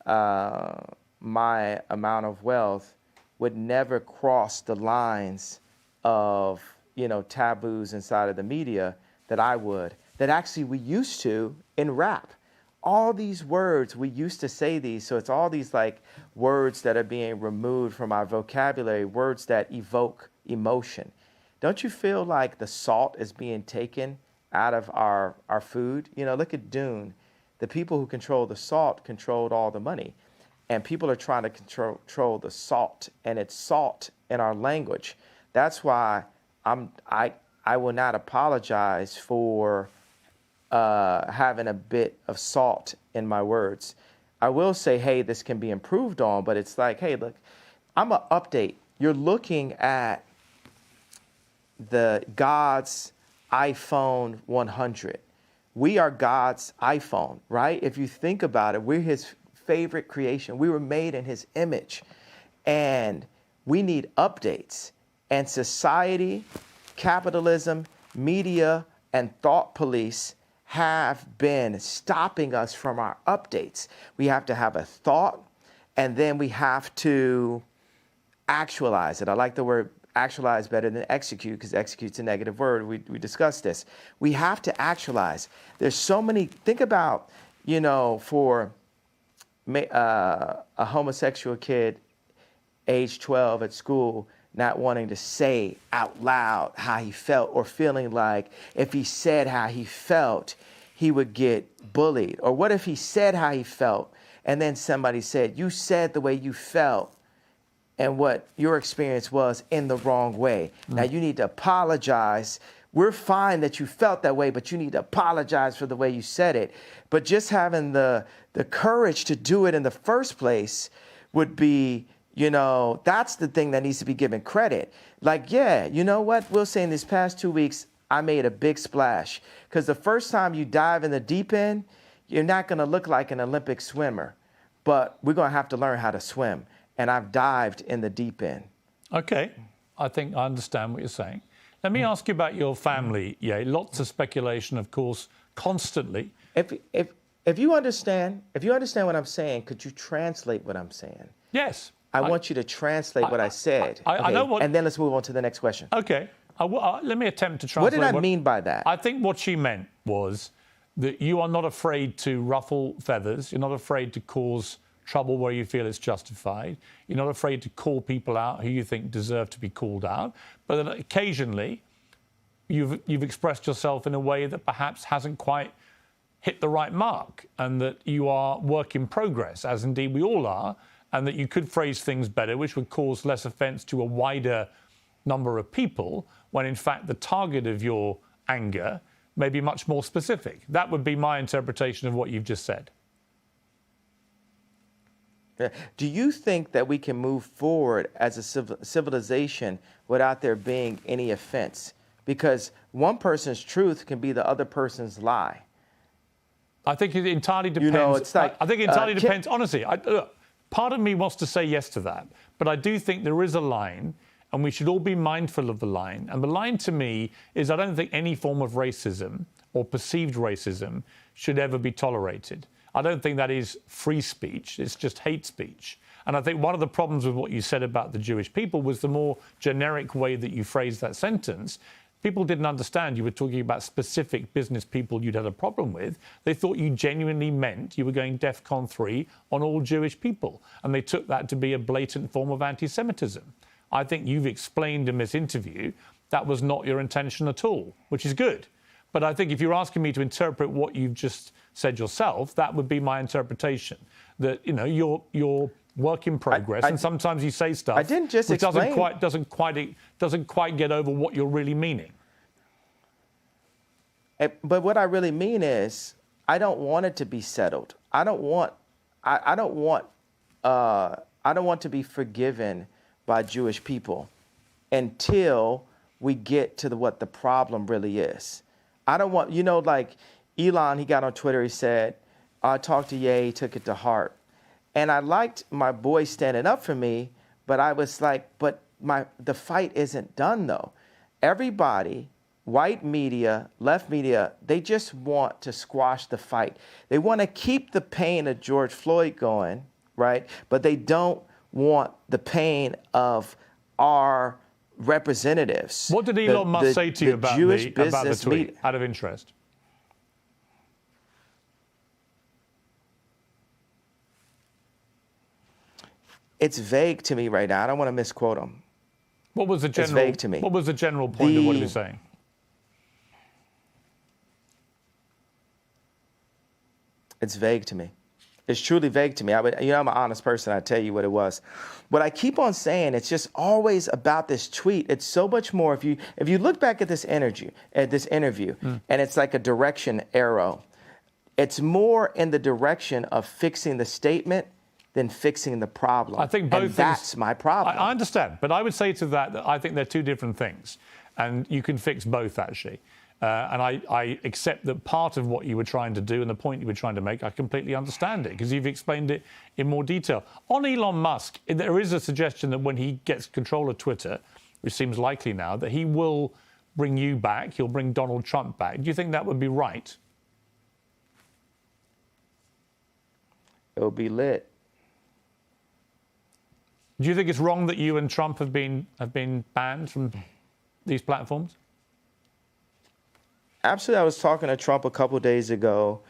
my amount of wealth would never cross the lines of, taboos inside of the media that I would, that actually we used to in rap. All these words, we used to say these, so it's all these like words that are being removed from our vocabulary, words that evoke emotion. Don't you feel like the salt is being taken out of our food? Look at Dune. The people who control the salt controlled all the money. And people are trying to control the salt, and it's salt in our language. That's why I will not apologize for having a bit of salt in my words. I will say, hey, this can be improved on, but it's like, hey, look, I'm an update. You're looking at the God's iPhone 100. We are God's iPhone, right? If you think about it, we're his favorite creation. We were made in his image, and we need updates. And society, capitalism, media, and thought police have been stopping us from our updates. We have to have a thought, and then we have to actualize it. I like the word actualize better than execute, because execute's a negative word. We discussed this. We have to actualize. There's so many, think about, for a homosexual kid, age 12 at school, not wanting to say out loud how he felt, or feeling like if he said how he felt, he would get bullied. Or what if he said how he felt, and then somebody said, you said the way you felt and what your experience was in the wrong way. Now you need to apologize. We're fine that you felt that way, but you need to apologize for the way you said it. But just having the courage to do it in the first place would be, that's the thing that needs to be given credit. Like, yeah, you know what? We'll say in these past 2 weeks, I made a big splash. Because the first time you dive in the deep end, you're not going to look like an Olympic swimmer. But we're going to have to learn how to swim. And I've dived in the deep end. Okay. I think I understand what you're saying. Let me ask you about your family. Yeah, lots of speculation, of course, constantly. If you understand what I'm saying, could you translate what I'm saying? Yes. I want you to translate what I said. I know what... And then let's move on to the next question. Okay. Let me attempt to translate. What did I mean by that? I think what she meant was that you are not afraid to ruffle feathers. You're not afraid to cause trouble where you feel it's justified. You're not afraid to call people out who you think deserve to be called out. But then occasionally, you've expressed yourself in a way that perhaps hasn't quite hit the right mark, and that you are work in progress, as indeed we all are, and that you could phrase things better, which would cause less offence to a wider number of people, when in fact the target of your anger may be much more specific. That would be my interpretation of what you've just said. Do you think that we can move forward as a civilization without there being any offense? Because one person's truth can be the other person's lie. I think it entirely depends. You know, it's like, I think it entirely depends. Honestly, look, part of me wants to say yes to that, but I do think there is a line, and we should all be mindful of the line. And the line to me is, I don't think any form of racism or perceived racism should ever be tolerated. I don't think that is free speech. It's just hate speech. And I think one of the problems with what you said about the Jewish people was the more generic way that you phrased that sentence. People didn't understand you were talking about specific business people you'd had a problem with. They thought you genuinely meant you were going DEFCON 3 on all Jewish people. And they took that to be a blatant form of anti-Semitism. I think you've explained in this interview that was not your intention at all, which is good. But I think if you're asking me to interpret what you've just said yourself, that would be my interpretation. That, you know, you're work in progress, and sometimes you say stuff I didn't just which explain. doesn't quite get over what you're really meaning. But what I really mean is, I don't want it to be settled. I don't want to be forgiven by Jewish people until we get to what the problem really is. I don't want, you know, like Elon, he got on Twitter, he said, I talked to Ye, he took it to heart. And I liked my boy standing up for me, but I was like, but the fight isn't done though. Everybody, white media, left media, they just want to squash the fight. They want to keep the pain of George Floyd going, right? But they don't want the pain of our representatives. What did Elon Musk say to you about the tweet, out of interest? It's vague to me right now. I don't want to misquote him. What was the general? It's vague to me. What was the general point of what he was saying? It's vague to me. It's truly vague to me. I'm an honest person. I tell you what it was. What I keep on saying, it's just always about this tweet. It's so much more. If you look back at this interview, and it's like a direction arrow, it's more in the direction of fixing the statement than fixing the problem. I think both and things, that's my problem. I understand, but I would say to that I think they're two different things, and you can fix both actually. And I accept that part of what you were trying to do and the point you were trying to make, I completely understand it because you've explained it in more detail. On Elon Musk, there is a suggestion that when he gets control of Twitter, which seems likely now, that he will bring you back, he'll bring Donald Trump back. Do you think that would be right? It'll be lit. Do you think it's wrong that you and Trump have been banned from these platforms? Absolutely. I was talking to Trump a couple days ago,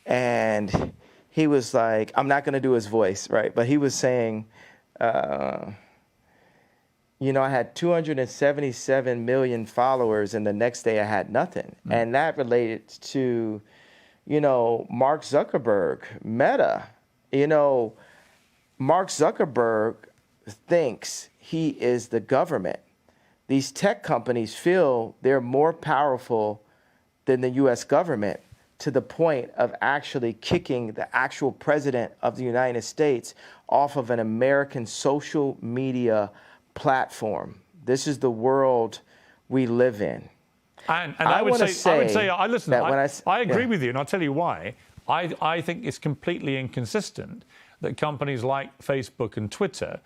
and he was like, I'm not going to do his voice, right? But he was saying, I had 277 million followers, and the next day I had nothing. And that related to, Mark Zuckerberg, Meta. Mark Zuckerberg thinks he is the government. These tech companies feel they're more powerful than the U.S. government, to the point of actually kicking the actual president of the United States off of an American social media platform. This is the world we live in. And I would say, I agree with you, and I'll tell you why. I think it's completely inconsistent that companies like Facebook and Twitter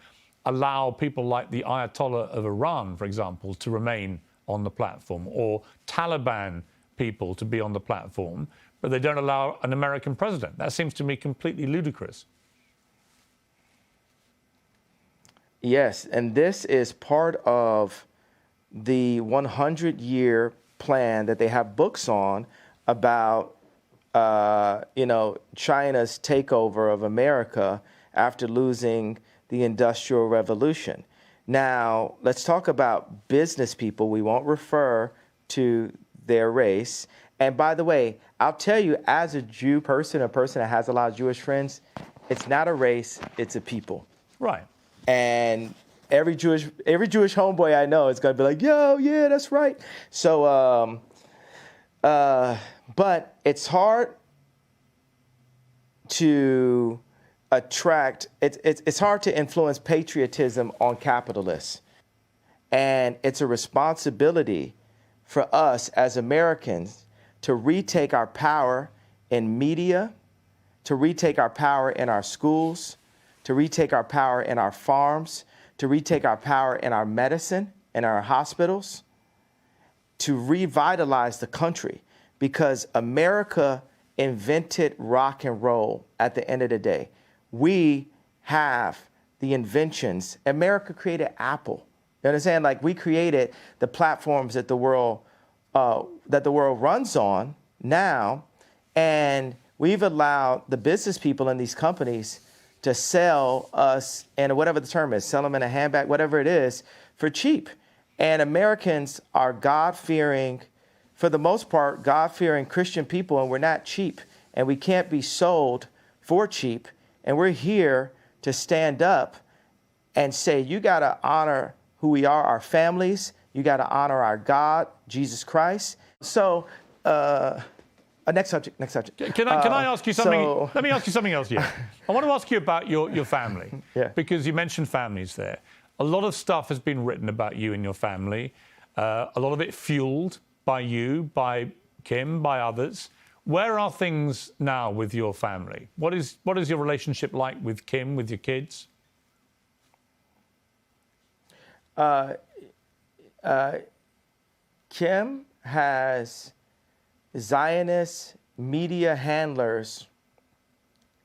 allow people like the Ayatollah of Iran, for example, to remain on the platform, or Taliban people to be on the platform, but they don't allow an American president. That seems to me completely ludicrous. Yes, and this is part of the 100-year plan that they have books on about China's takeover of America after losing the Industrial Revolution. Now, let's talk about business people. We won't refer to their race. And by the way, I'll tell you, as a Jew person, a person that has a lot of Jewish friends, it's not a race, it's a people. Right. And every Jewish homeboy I know is going to be like, yo, yeah, that's right. So, but it's hard to attract, it's hard to influence patriotism on capitalists. And it's a responsibility for us as Americans to retake our power in media, to retake our power in our schools, to retake our power in our farms, to retake our power in our medicine, in our hospitals, to revitalize the country, because America invented rock and roll at the end of the day. We have the inventions. America created Apple. You understand? Like, we created the platforms that the world runs on now, and we've allowed the business people in these companies to sell us, and whatever the term is, sell them in a handbag, whatever it is, for cheap. And Americans are God-fearing, for the most part, God-fearing Christian people, and we're not cheap, and we can't be sold for cheap. And we're here to stand up and say, you got to honor who we are, our families. You got to honor our God, Jesus Christ. So, next subject. Can I ask you something? Let me ask you something else. Yeah, I want to ask you about your family. Yeah. Because you mentioned families there. A lot of stuff has been written about you and your family. A lot of it fueled by you, by Kim, by others. Where are things now with your family? What is your relationship like with Kim, with your kids? Kim has Zionist media handlers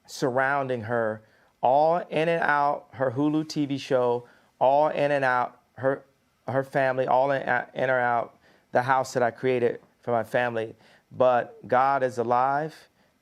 surrounding her, all in and out her Hulu TV show, all in and out her family, all in or out the house that I created for my family. But God is alive,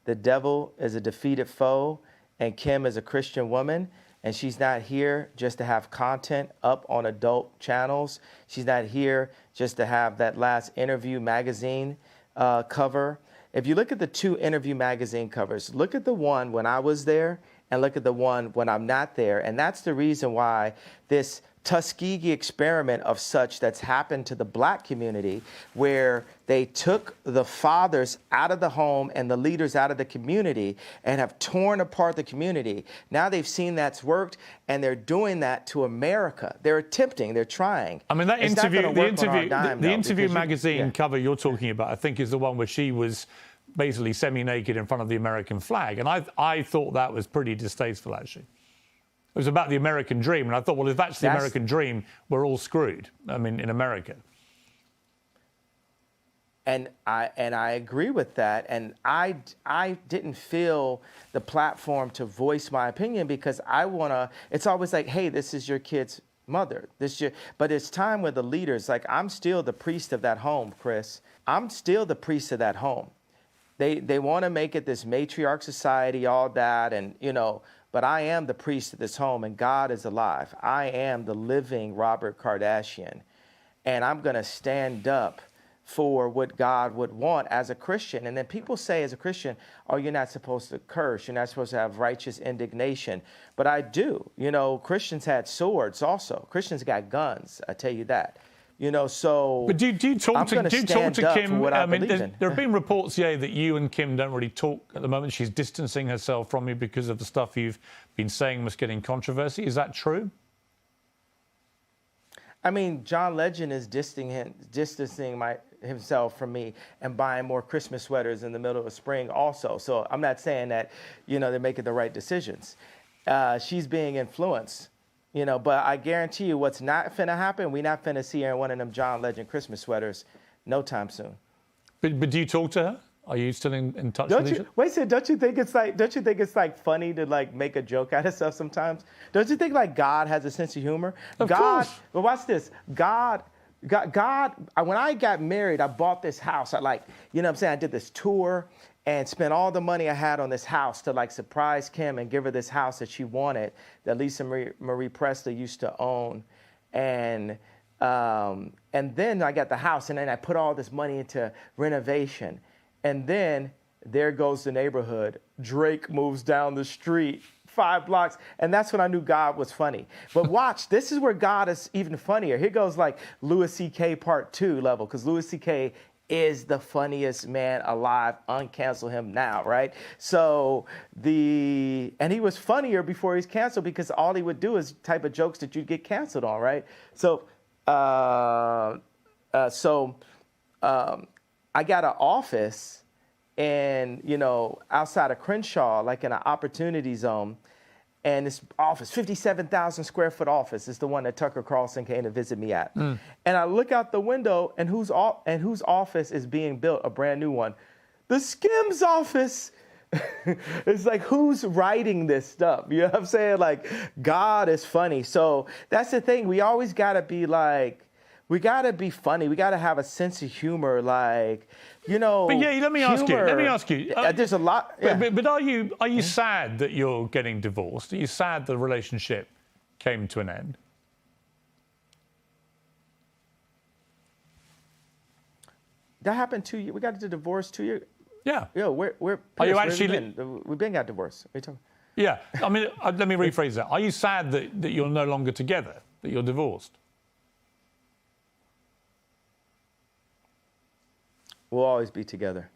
the devil is a defeated foe, and Kim is a Christian woman, and she's not here just to have content up on adult channels. She's not here just to have that last Interview magazine cover. If you look at the two Interview magazine covers, look at the one when I was there and look at the one when I'm not there. And that's the reason why this Tuskegee experiment of such that's happened to the black community, where they took the fathers out of the home and the leaders out of the community and have torn apart the community. Now they've seen that's worked, and they're doing that to America. They're attempting, they're trying. I mean, that the Interview magazine yeah. cover you're talking about, I think, is the one where she was basically semi-naked in front of the American flag. And I thought that was pretty distasteful, actually. It was about the American dream, and I thought, well, if that's the American dream, we're all screwed. I mean, in America. And I agree with that. And I didn't feel the platform to voice my opinion, because I wanna. It's always like, hey, this is your kid's mother. But it's time where the leaders, like, I'm still the priest of that home, Chris. I'm still the priest of that home. They want to make it this matriarch society, all that, and But I am the priest of this home, and God is alive. I am the living Robert Kardashian, and I'm going to stand up for what God would want as a Christian. And then people say as a Christian, oh, you're not supposed to curse. You're not supposed to have righteous indignation. But I do. Christians had swords also. Christians got guns, I tell you that. So. But do you talk to Kim? I mean, there have been reports, that you and Kim don't really talk at the moment. She's distancing herself from you because of the stuff you've been saying must get in controversy. Is that true? I mean, John Legend is distancing himself from me and buying more Christmas sweaters in the middle of spring also. So I'm not saying that, they're making the right decisions. She's being influenced. But I guarantee you what's not finna happen, we not finna see her in one of them John Legend Christmas sweaters no time soon. But do you talk to her? Are you still in touch with each other? Wait a second, don't you think it's like funny to like make a joke out of stuff sometimes? Don't you think like God has a sense of humor? Of course. But watch this. God, when I got married, I bought this house. I did this tour, and spent all the money I had on this house to like surprise Kim and give her this house that she wanted, that Lisa Marie Presley used to own. And then I got the house, and then I put all this money into renovation. And then there goes the neighborhood. Drake moves down the street 5 blocks. And that's when I knew God was funny. But watch, this is where God is even funnier. Here goes like Louis C.K. Part 2 level, because Louis C.K. is the funniest man alive. Uncancel him now, right? So and he was funnier before he's canceled, because all he would do is type of jokes that you'd get canceled on, right? So I got an office outside of Crenshaw, like in an opportunity zone. And this office, 57,000 square foot office, is the one that Tucker Carlson came to visit me at. And I look out the window, and whose office is being built, a brand new one? The Skims office. It's like, who's writing this stuff? You know what I'm saying? Like, God is funny. So that's the thing. We always got to be like, we got to be funny. We got to have a sense of humor, like, But yeah, let me ask you. There's a lot. Yeah. But are you sad that you're getting divorced? Are you sad the relationship came to an end? That happened 2 years. We got the divorce 2 years. Yeah. Yeah. We're Are you Piers, actually? We've been got divorced. What are you talking? Yeah. I mean, let me rephrase that. Are you sad that you're no longer together? That you're divorced? We'll always be together.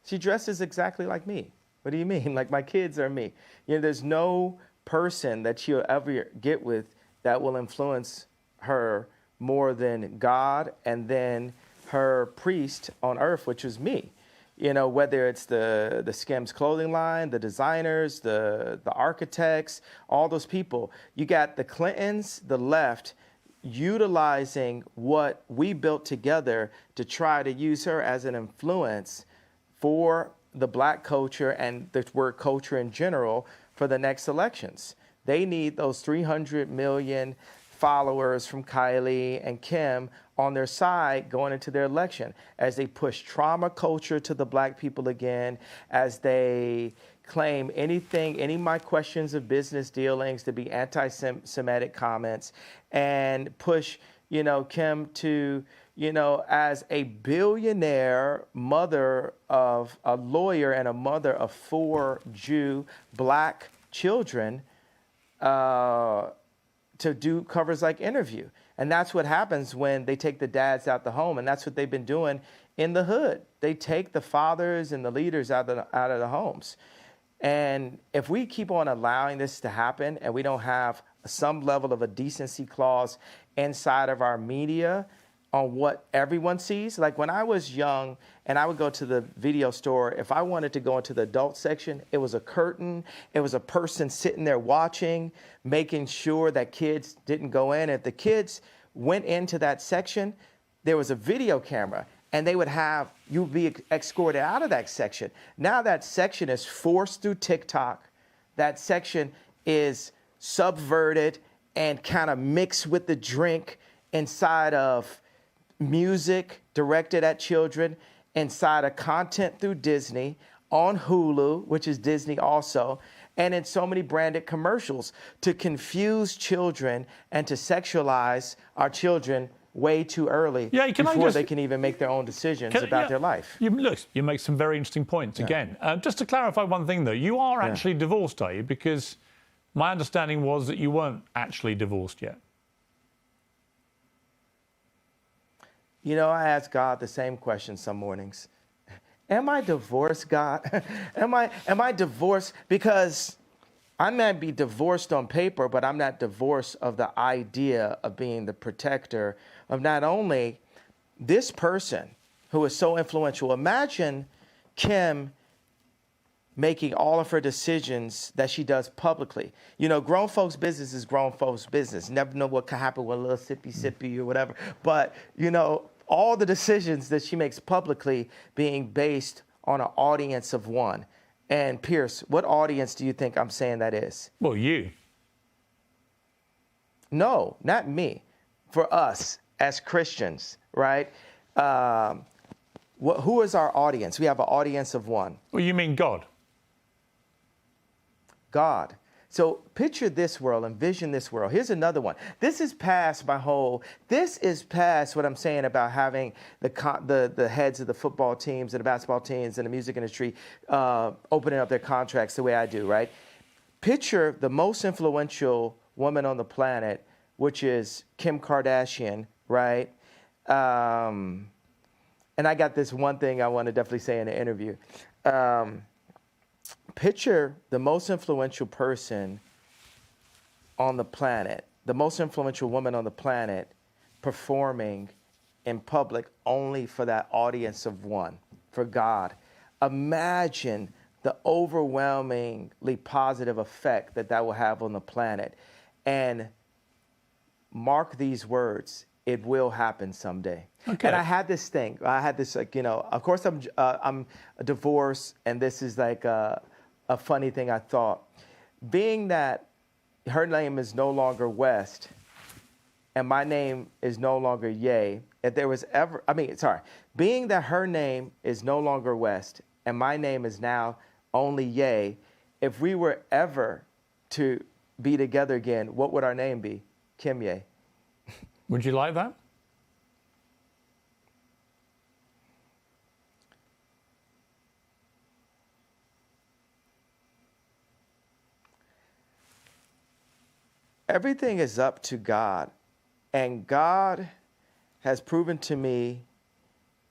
She dresses exactly like me. What do you mean? Like, my kids are me. There's no person that she'll ever get with that will influence her more than God, and then her priest on earth, which is me. Whether it's the Skims clothing line, the designers, the architects, all those people. You got the Clintons, the left, utilizing what we built together to try to use her as an influence for the black culture and the word culture in general for the next elections. They need those 300 million followers from Kylie and Kim on their side going into their election, as they push trauma culture to the black people again, as they claim any of my questions of business dealings to be anti-Semitic comments, and push, Kim to, as a billionaire mother of a lawyer and a mother of 4 Jew black children, to do covers like Interview. And that's what happens when they take the dads out the home. And that's what they've been doing in the hood. They take the fathers and the leaders out of the homes. And if we keep on allowing this to happen, and we don't have some level of a decency clause inside of our media on what everyone sees. Like, when I was young and I would go to the video store, if I wanted to go into the adult section, it was a curtain. It was a person sitting there watching, making sure that kids didn't go in. If the kids went into that section, there was a video camera, and they would you'd be escorted out of that section. Now that section is forced through TikTok. That section is subverted and kind of mixed with the drink inside of music directed at children, inside of content through Disney, on Hulu, which is Disney also, and in so many branded commercials to confuse children and to sexualize our children way too early before they can even make their own decisions about their life. You make some very interesting points again. Just to clarify one thing, though, you are actually divorced, are you? Because my understanding was that you weren't actually divorced yet. I ask God the same question some mornings. Am I divorced, God? Am I divorced? Because I might be divorced on paper, but I'm not divorced of the idea of being the protector of not only this person who is so influential. Imagine Kim making all of her decisions that she does publicly. Grown folks' business is grown folks' business. Never know what could happen with a little sippy or whatever. But, all the decisions that she makes publicly being based on an audience of one. And Piers, what audience do you think I'm saying that is? Well, you. No, not me. For us as Christians, right? who is our audience? We have an audience of one. Well, you mean God? God. So picture this world, envision this world. Here's another one. This is past what I'm saying about having the heads of the football teams and the basketball teams and the music industry opening up their contracts the way I do, right? Picture the most influential woman on the planet, which is Kim Kardashian, right? And I got this one thing I want to definitely say in the interview. Picture the most influential person on the planet, the most influential woman on the planet, performing in public only for that audience of one, for God. Imagine the overwhelmingly positive effect that will have on the planet. And mark these words, it will happen someday. Okay. And I had this thing. I had this, of course I'm divorced, and this is like a funny thing I thought. Being that her name is no longer West, and my name is no longer Ye, being that her name is no longer West, and my name is now only Ye, if we were ever to be together again, what would our name be? Kim Ye. Would you like that? Everything is up to God, and God has proven to me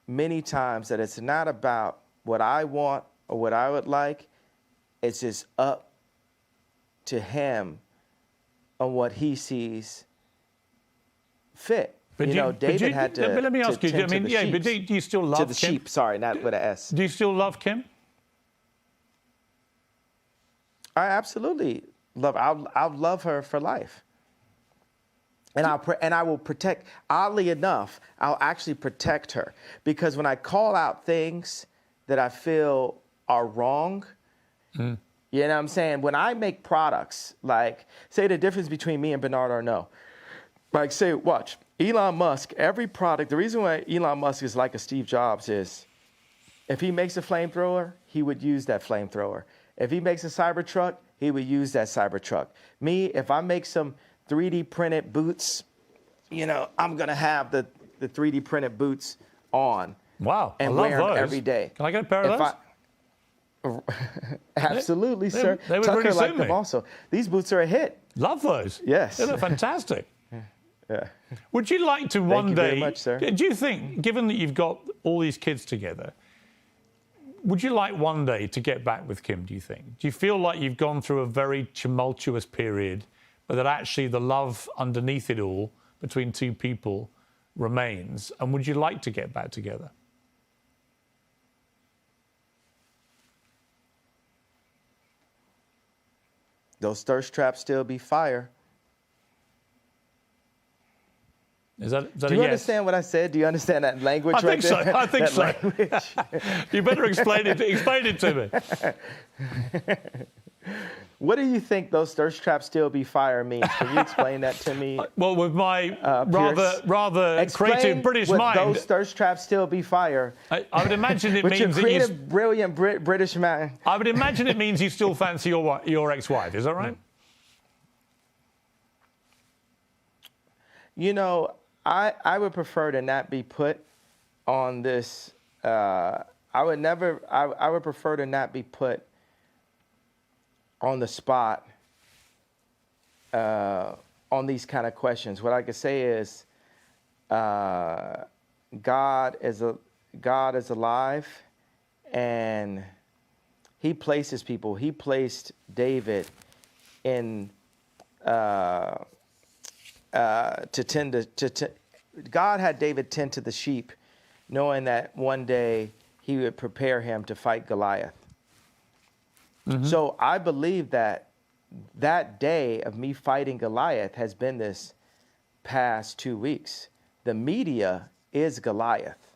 many times that it's not about what I want or what I would like. It's just up to Him on what He sees fit. But David had to. But let me ask you. Tend but do you still love to the Kim? sheep? Sorry, not with an S. Do you still love Kim? I absolutely love. I'll love her for life. And I will protect. Oddly enough, I'll actually protect her, because when I call out things that I feel are wrong, you know what I'm saying? When I make products, like say the difference between me and Bernard Arnault, like say, watch Elon Musk. Every product. The reason why Elon Musk is like a Steve Jobs is, if he makes a flamethrower, he would use that flamethrower. If he makes a Cybertruck, he would use that Cybertruck. Me, if I make some 3D printed boots, I'm gonna have the 3D printed boots on. Wow, and I love wear them those. every day. Can I get a pair of those? Absolutely, sir. They would Tucker really liked suit them me. also. These boots are a hit. Love those. Yes. They look fantastic. Yeah. Would you like to one you day? very much, sir. Do you think, given that you've got all these kids together, would you like one day to get back with Kim, do you think? Do you feel like you've gone through a very tumultuous period, but that actually the love underneath it all between two people remains? And would you like to get back together? Those thirst traps still be fire. Is that Do a you yes? understand what I said? Do you understand that language I think right there? so. I think That so. You better explain it. Explain it to me. What do you think those thirst traps still be fire means? Can you explain that to me? Well, with my Piers? rather Explain creative British what mind, those thirst traps still be fire. I would imagine it With your means that creative, brilliant British man. I would imagine it means you still fancy your ex-wife. Is that right? I would prefer to not be put on this. I would prefer to not be put on the spot on these kind of questions. What I could say is, God is alive, and He places people. He placed David in. God had David tend to the sheep, knowing that one day He would prepare him to fight Goliath. Mm-hmm. So I believe that day of me fighting Goliath has been this past 2 weeks. The media is Goliath.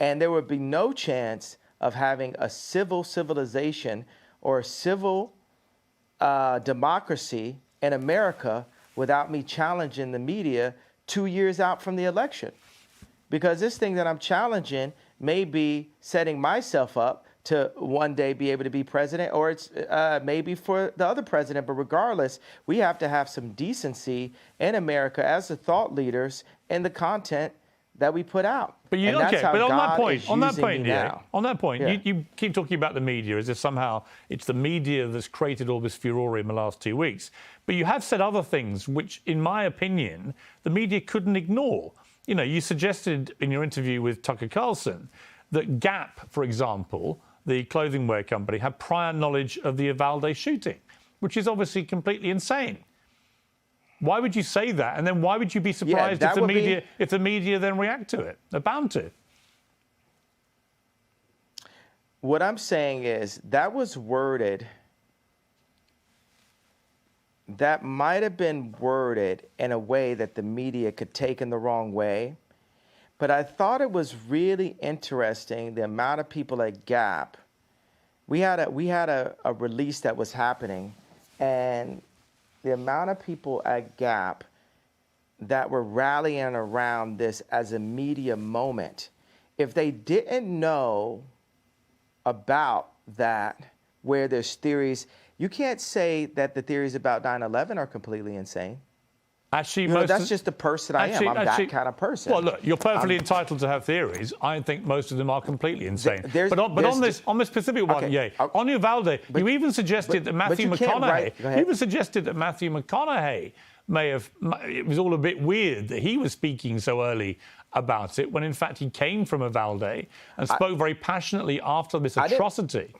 And there would be no chance of having a civilization or a civil democracy in America without me challenging the media 2 years out from the election. Because this thing that I'm challenging may be setting myself up to one day be able to be president, or it's maybe for the other president. But regardless, we have to have some decency in America as the thought leaders in the content that we put out. But and that's how but on God that point, is using me yeah, now. on that point, Yeah. you keep talking about the media as if somehow it's the media that's created all this furore in the last 2 weeks. But you have said other things which, in my opinion, the media couldn't ignore. You know, you suggested in your interview with Tucker Carlson that Gap, for example, the clothing wear company, had prior knowledge of the Uvalde shooting, which is obviously completely insane. Why would you say that? And then why would you be surprised if the media then react to it? They're bound to. What I'm saying is that was worded, that might have been worded in a way that the media could take in the wrong way. But I thought it was really interesting the amount of people at Gap. We had a release that was happening, and the amount of people at Gap that were rallying around this as a media moment, if they didn't know about that, where there's theories, you can't say that the theories about 9/11 are completely insane. Actually, that's just the person I am. I'm that kind of person. Well, look, you're perfectly entitled to have theories. I think most of them are completely insane. But on this specific one, on Uvalde, you even suggested that Matthew McConaughey. You even suggested that Matthew McConaughey may have. It was all a bit weird that he was speaking so early about it, when in fact he came from Uvalde and spoke very passionately after this atrocity.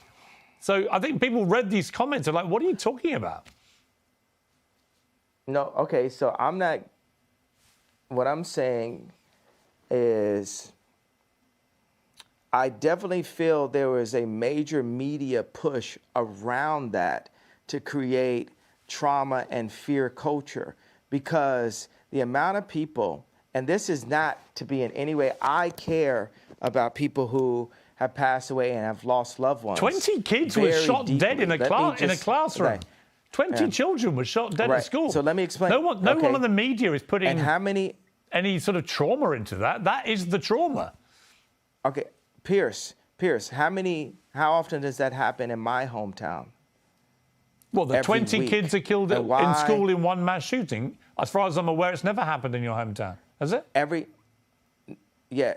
So I think people read these comments and are like, "What are you talking about?" No, okay, so I'm not, what I'm saying is I definitely feel there was a major media push around that to create trauma and fear culture, because the amount of people, and this is not to be in any way, I care about people who have passed away and have lost loved ones. 20 kids were shot dead in a classroom. Okay. 20 children were shot dead at school. So let me explain. No one in the media is putting any sort of trauma into that. That is the trauma. Okay, Piers, how often does that happen in my hometown? Well, the 20 kids are killed in school in one mass shooting. As far as I'm aware, it's never happened in your hometown, has it? Yeah,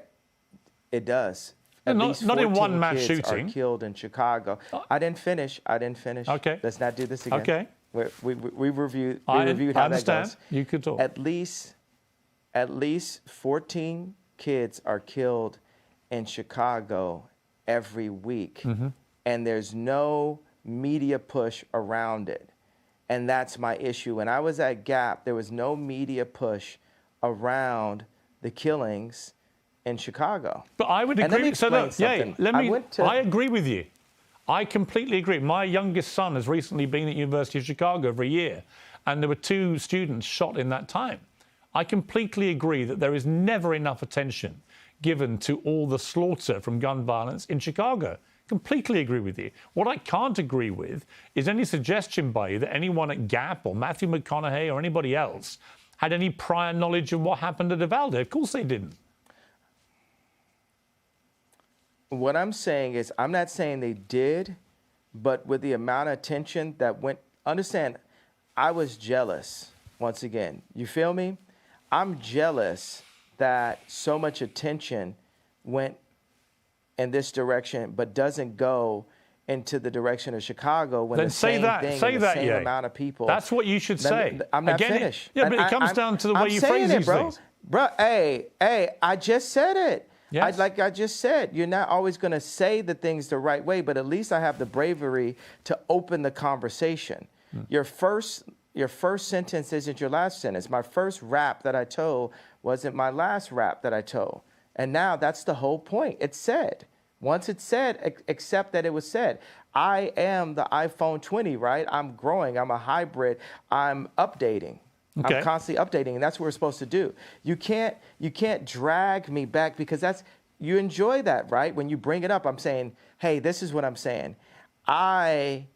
it does. Not in one mass shooting. Are killed in Chicago. I didn't finish. Okay. Let's not do this again. Okay. We reviewed how that goes. I understand. You could talk. At least 14 kids are killed in Chicago every week, and there's no media push around it, and that's my issue. When I was at Gap, there was no media push around the killings in Chicago. But I would agree. I agree with you. I completely agree. My youngest son has recently been at University of Chicago for a year, and there were 2 students shot in that time. I completely agree that there is never enough attention given to all the slaughter from gun violence in Chicago. Completely agree with you. What I can't agree with is any suggestion by you that anyone at Gap or Matthew McConaughey or anybody else had any prior knowledge of what happened at Uvalde. Of course they didn't. What I'm saying is, I'm not saying they did, but with the amount of attention that went, understand, I was jealous, once again. You feel me? I'm jealous that so much attention went in this direction, but doesn't go into the direction of Chicago when the same amount of people. That's what you should say. I'm not finished. Yeah, but it comes down to the way you phrase these things. Bro, hey, I just said it. Yes. Like I just said, you're not always going to say the things the right way, but at least I have the bravery to open the conversation. Your first sentence isn't your last sentence. My first rap that I told wasn't my last rap that I told. And now that's the whole point. It's said. Once it's said, accept that it was said. I am the iPhone 20, right? I'm growing. I'm a hybrid. I'm updating. Okay. I'm constantly updating, and that's what we're supposed to do. You can't drag me back, because you enjoy that, right? When you bring it up, I'm saying, hey, this is what I'm saying. I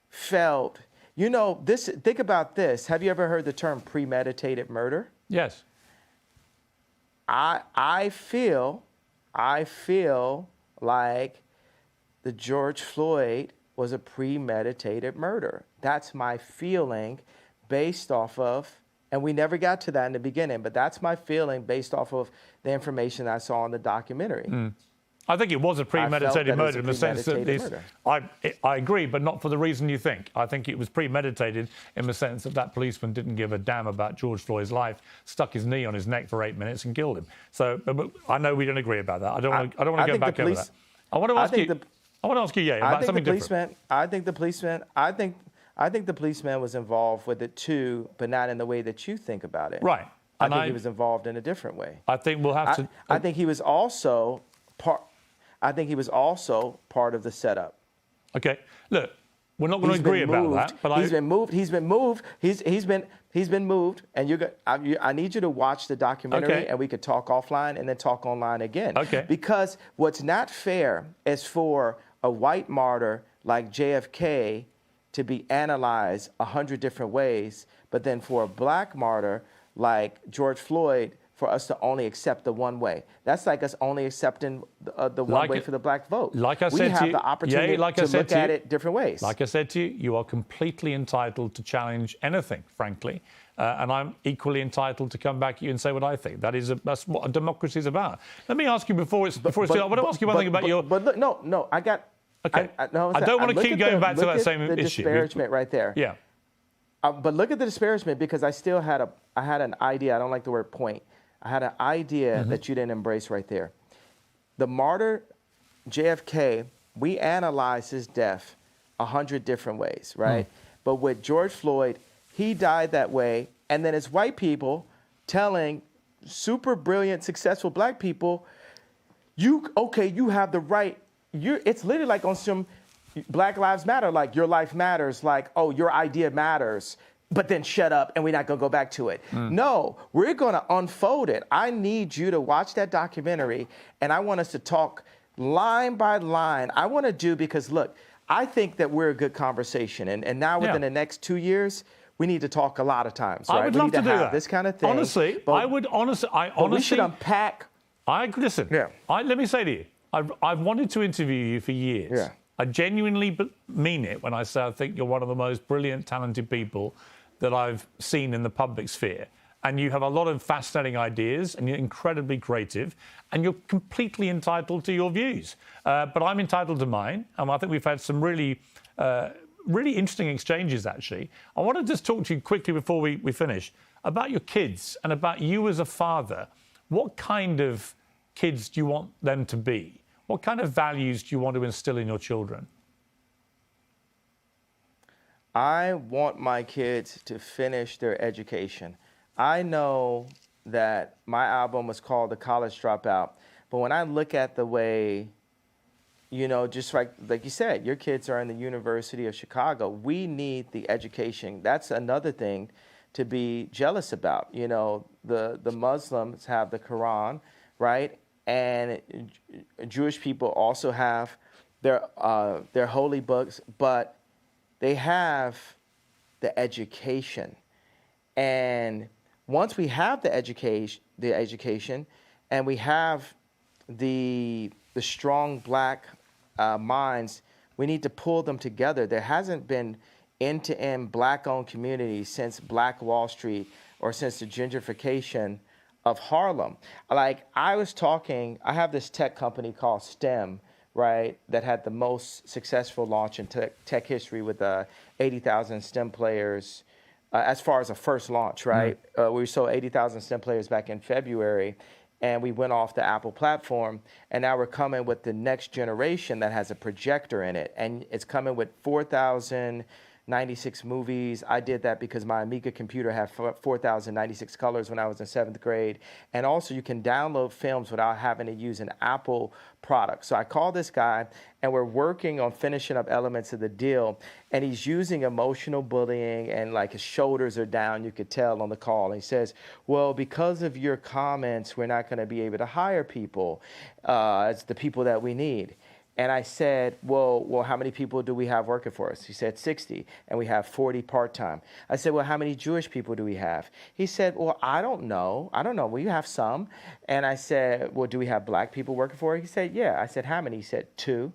felt, this. Think about this. Have you ever heard the term premeditated murder? Yes. I feel I feel like the George Floyd was a premeditated murder. That's my feeling based off of, and we never got to that in the beginning, but that's my feeling based off of the information I saw in the documentary. I think it was a premeditated that it was murder a in the sense that premeditated I agree, but not for the reason you think. I think it was premeditated in the sense that that policeman didn't give a damn about George Floyd's life, stuck his knee on his neck for 8 minutes and killed him. So but I know we don't agree about that. I don't want to go back over that. I want to ask you. I want to ask you, about something different. I think the policeman was involved with it too, but not in the way that you think about it. Right. I think he was involved in a different way. I think we'll have to. I think he was also part. I think he was also part of the setup. Okay. Look, we're not going to agree about that, but he's been moved. He's been moved. He's been moved. And I need you to watch the documentary, and we could talk offline and then talk online again. Okay. Because what's not fair is for a white martyr like JFK to be analyzed 100 different ways, but then for a black martyr like George Floyd, for us to only accept the one way. That's like us only accepting the one way for the black vote. Like I said we have the opportunity to look at it different ways. Like I said to you, you are completely entitled to challenge anything, frankly. And I'm equally entitled to come back at you and say what I think. That's what a democracy is about. Let me ask you before I want to ask you one thing about your... But look, no, I got... Okay. I don't want to keep going back to that same issue. The disparagement right there. Yeah. But look at the disparagement, because I still had an idea. I don't like the word point. I had an idea that you didn't embrace right there. The martyr, JFK, we analyzed his death 100 different ways, right? But with George Floyd, he died that way. And then it's white people telling super brilliant, successful black people, you have the right. It's literally like on some Black Lives Matter, like your life matters, like, oh, your idea matters. But then shut up and we're not going to go back to it. No, we're going to unfold it. I need you to watch that documentary, and I want us to talk line by line. I want to do, because look, I think that we're a good conversation. And now within the next 2 years, we need to talk a lot of times, right? I would love to do that. This kind of thing. Honestly, we should unpack. Listen, let me say to you, I've wanted to interview you for years. Yeah. I genuinely mean it when I say I think you're one of the most brilliant, talented people that I've seen in the public sphere. And you have a lot of fascinating ideas, and you're incredibly creative, and you're completely entitled to your views. But I'm entitled to mine, and I think we've had some really interesting exchanges, actually. I want to just talk to you quickly before we finish about your kids and about you as a father. What kind of kids do you want them to be? What kind of values do you want to instill in your children? I want my kids to finish their education. I know that my album was called The College Dropout, but when I look at the way, just like you said, your kids are in the University of Chicago, we need the education. That's another thing to be jealous about. The Muslims have the Quran, right? And Jewish people also have their holy books, but they have the education. And once we have the education, and we have the strong black minds, we need to pull them together. There hasn't been end-to-end black-owned communities since Black Wall Street or since the gentrification of Harlem. Like I have this tech company called STEM, right, that had the most successful launch in tech history with 80,000 STEM players as far as a first launch, right? We sold 80,000 STEM players back in February, and we went off the Apple platform, and now we're coming with the next generation that has a projector in it, and it's coming with 4,096 movies. I did that because my Amiga computer had 4,096 colors when I was in 7th grade. And also you can download films without having to use an Apple product. So I called this guy, and we're working on finishing up elements of the deal. And he's using emotional bullying, and like his shoulders are down, you could tell on the call. And he says, well, because of your comments, we're not going to be able to hire people. It's the people that we need. And I said, well, how many people do we have working for us? He said 60, and we have 40 part-time. I said, well, how many Jewish people do we have? He said, well, I don't know. We have some. And I said, well, do we have black people working for it? He said, yeah. I said, how many? He said, 2.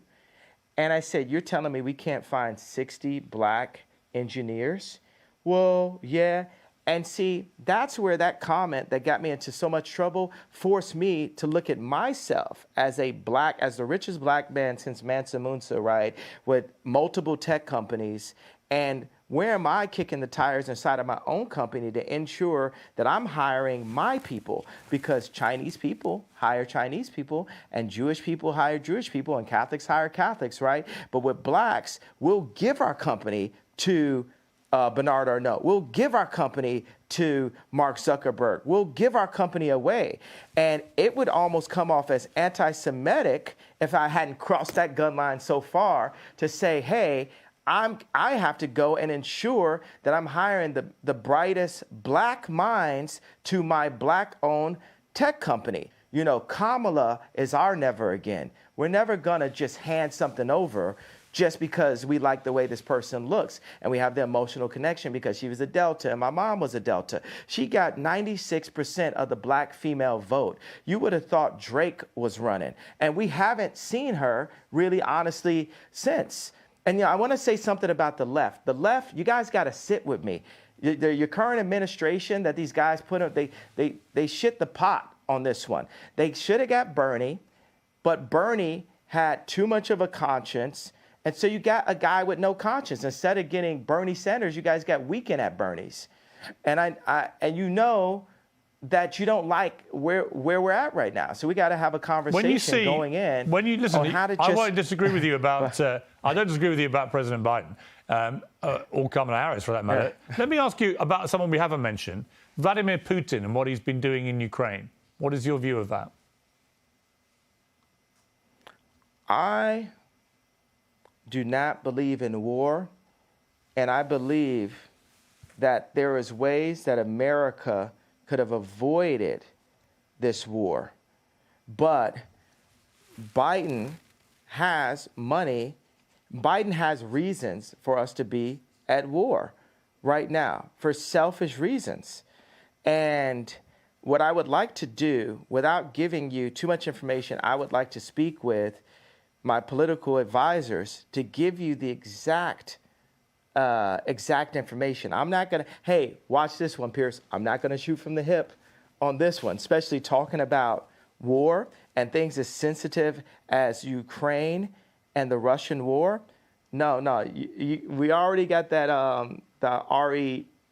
And I said, you're telling me we can't find 60 black engineers? Well, yeah. And see, that's where that comment that got me into so much trouble forced me to look at myself as the richest black man since Mansa Musa, right? With multiple tech companies. And where am I kicking the tires inside of my own company to ensure that I'm hiring my people? Because Chinese people hire Chinese people, and Jewish people hire Jewish people, and Catholics hire Catholics, right? But with blacks, we'll give our company to Bernard Arnault. We'll give our company to Mark Zuckerberg. We'll give our company away. And it would almost come off as anti-Semitic if I hadn't crossed that gun line so far to say, hey, I have to go and ensure that I'm hiring the brightest black minds to my black-owned tech company. You know, Kamala is our never again. We're never gonna just hand something over just because we like the way this person looks and we have the emotional connection because she was a Delta and my mom was a Delta. She got 96% of the black female vote. You would have thought Drake was running, and we haven't seen her really honestly since. And I want to say something about the left. The left, you guys got to sit with me. Your current administration that these guys put up, they shit the pot on this one. They should have got Bernie, but Bernie had too much of a conscience. And so you got a guy with no conscience. Instead of getting Bernie Sanders, you guys got Weekend at Bernie's. And and you know that you don't like where we're at right now. So we got to have a conversation going in. When you listen, on how to I won't disagree with you about. I don't disagree with you about President Biden or Kamala Harris, for that matter. Yeah. Let me ask you about someone we haven't mentioned, Vladimir Putin, and what he's been doing in Ukraine. What is your view of that? I do not believe in war, and I believe that there is ways that America could have avoided this war. But Biden has money. Biden has reasons for us to be at war right now for selfish reasons. And what I would like to do, without giving you too much information, I would like to speak with my political advisors to give you the exact information. I'm not going to, hey, watch this one, Piers. I'm not going to shoot from the hip on this one, especially talking about war and things as sensitive as Ukraine and the Russian war. No, we already got that, the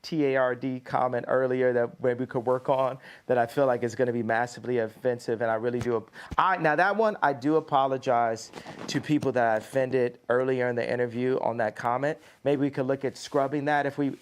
RETARD comment earlier that maybe we could work on that I feel like is going to be massively offensive, and I really do. Now that one, I do apologize to people that I offended earlier in the interview on that comment. Maybe we could look at scrubbing that if we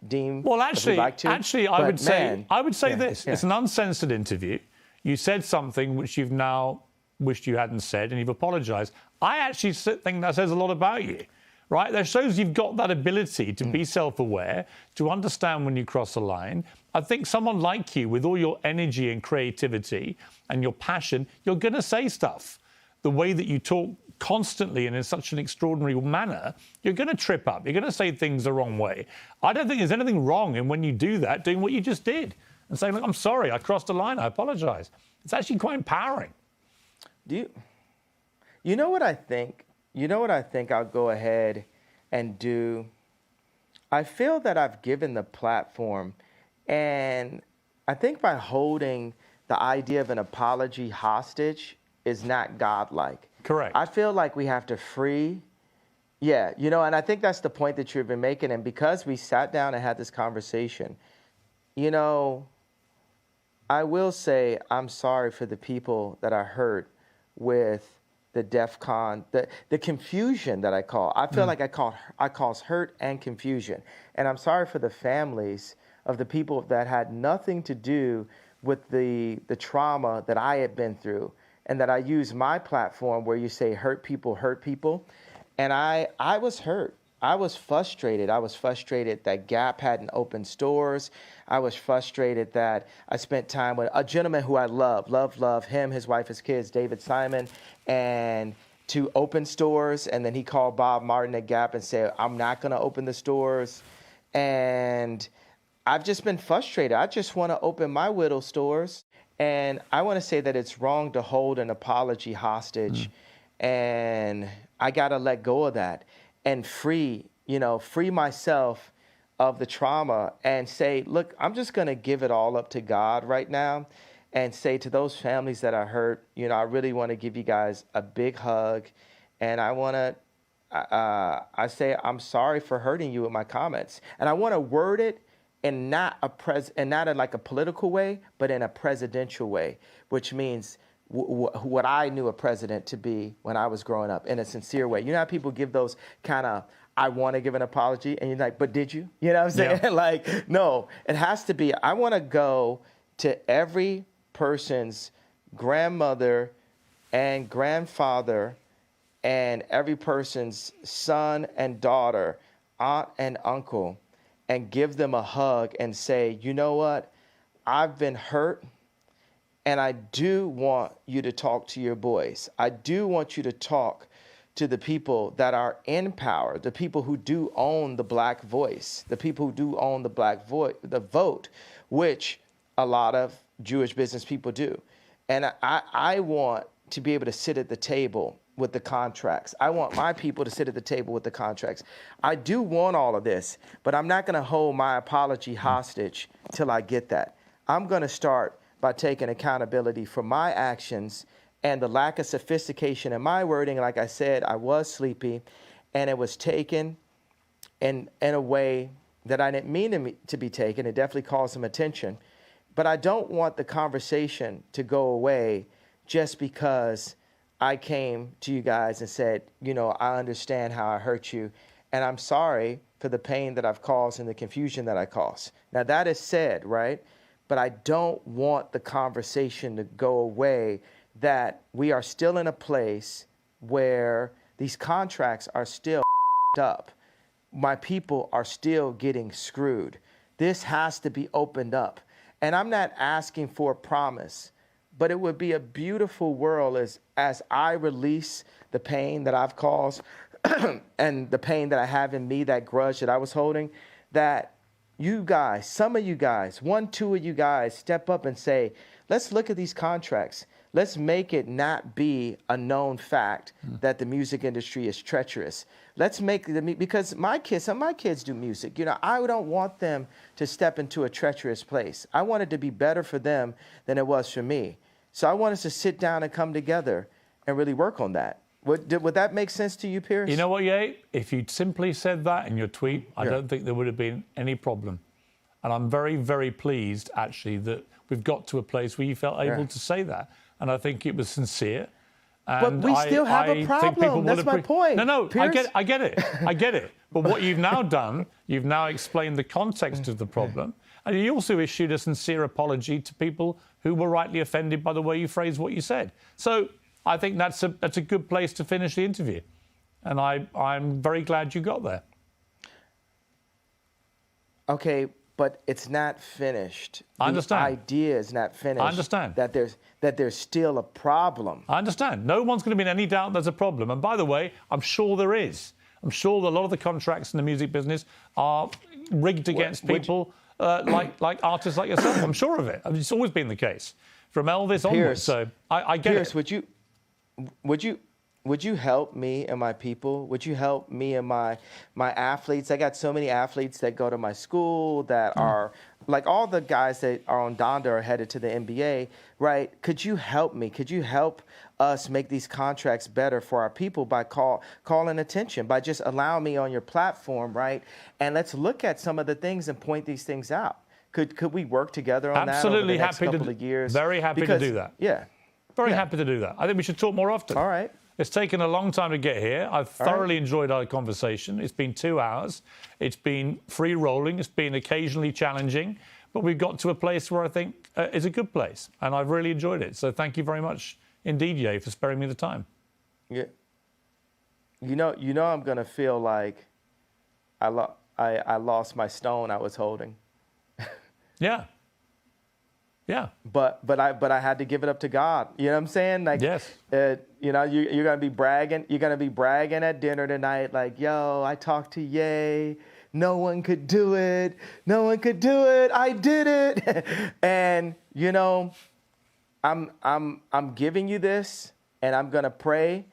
deem. Well, actually, like to. I would say this: it's an uncensored interview. You said something which you've now wished you hadn't said, and you've apologized. I actually think that says a lot about you. Right? That shows you've got that ability to be self-aware, to understand when you cross a line. I think someone like you, with all your energy and creativity and your passion, you're going to say stuff. The way that you talk constantly and in such an extraordinary manner, you're going to trip up. You're going to say things the wrong way. I don't think there's anything wrong in when you do that, doing what you just did and saying, look, I'm sorry, I crossed a line, I apologize. It's actually quite empowering. You know what I think? You know what I think I'll go ahead and do? I feel that I've given the platform, and I think by holding the idea of an apology hostage is not godlike. Correct. I feel like we have to free, and I think that's the point that you've been making. And because we sat down and had this conversation, I will say I'm sorry for the people that I hurt with the DEFCON, the confusion that I call. I feel like I cause hurt and confusion. And I'm sorry for the families of the people that had nothing to do with the trauma that I had been through, and that I use my platform where you say hurt people. And I was hurt. I was frustrated. I was frustrated that Gap hadn't opened stores. I was frustrated that I spent time with a gentleman who I love him, his wife, his kids, David Simon, and to open stores, and then he called Bob Martin at Gap and said, I'm not going to open the stores. And I've just been frustrated. I just want to open my Whittle stores. And I want to say that it's wrong to hold an apology hostage. And I got to let go of that and free myself of the trauma and say, look, I'm just going to give it all up to God right now and say to those families that are hurt, I really want to give you guys a big hug. And I want to, I say, I'm sorry for hurting you with my comments. And I want to word it in not in like a political way, but in a presidential way, which means what I knew a president to be when I was growing up, in a sincere way. You know how people give those kind of, I want to give an apology, and you're like, but did you? You know what I'm saying? Yeah. Like, no, it has to be, I want to go to every person's grandmother and grandfather and every person's son and daughter, aunt and uncle, and give them a hug and say, you know what? I've been hurt, and I do want you to talk to your boys. I do want you to talk to the people that are in power, the people who do own the black voice, the people who do own the vote, which a lot of Jewish business people do. And I want to be able to sit at the table with the contracts. I want my people to sit at the table with the contracts. I do want all of this, but I'm not going to hold my apology hostage till I get that. I'm going to start by taking accountability for my actions and the lack of sophistication in my wording. Like I said, I was sleepy, and it was taken in a way that I didn't mean to be taken. It definitely caused some attention. But I don't want the conversation to go away just because I came to you guys and said, I understand how I hurt you, and I'm sorry for the pain that I've caused and the confusion that I caused. Now, that is said, right? But I don't want the conversation to go away, that we are still in a place where these contracts are still up. My people are still getting screwed. This has to be opened up. And I'm not asking for a promise, but it would be a beautiful world as I release the pain that I've caused and the pain that I have in me, that grudge that I was holding, that you guys, some of you guys, 1, 2 of you guys step up and say, let's look at these contracts. Let's make it not be a known fact that the music industry is treacherous. Let's make because some of my kids do music. I don't want them to step into a treacherous place. I want it to be better for them than it was for me. So I want us to sit down and come together and really work on that. Would that make sense to you, Piers? You know what, Ye? If you'd simply said that in your tweet, I don't think there would have been any problem. And I'm very, very pleased, actually, that we've got to a place where you felt able to say that. And I think it was sincere. And but we still have a problem. That's my point. No, Piers. I get it. I get it. But what you've now done, you've now explained the context of the problem. And you also issued a sincere apology to people who were rightly offended by the way you phrased what you said. So I think that's a good place to finish the interview. And I'm very glad you got there. Okay, but it's not finished. I understand. The idea is not finished. I understand. That there's still a problem. I understand. No one's going to be in any doubt there's a problem. And by the way, I'm sure there is. I'm sure that a lot of the contracts in the music business are rigged against people like artists like yourself. I'm sure of it. I mean, it's always been the case from Elvis onwards. So I get Piers, it. Would you help me and my people? Would you help me and my athletes? I got so many athletes that go to my school that are, like all the guys that are on Donda are headed to the NBA, right? Could you help me? Could you help us make these contracts better for our people by calling attention, by just allowing me on your platform, right? And let's look at some of the things and point these things out. Could we work together on that over the next couple of years? Very happy to do that. Yeah. Very happy to do that. I think we should talk more often. All right. It's taken a long time to get here. I've thoroughly enjoyed our conversation. It's been 2 hours. It's been free rolling. It's been occasionally challenging. But we've got to a place where I think is a good place. And I've really enjoyed it. So thank you very much indeed, Ye, for sparing me the time. Yeah. You know I'm going to feel like I lost my stone I was holding. Yeah. Yeah. But I had to give it up to God. You know what I'm saying? Like, yes. You know, you're gonna be bragging. You're gonna be bragging at dinner tonight, like, "Yo, I talked to Ye. No one could do it. No one could do it. I did it." And you know, I'm giving you this, and I'm gonna pray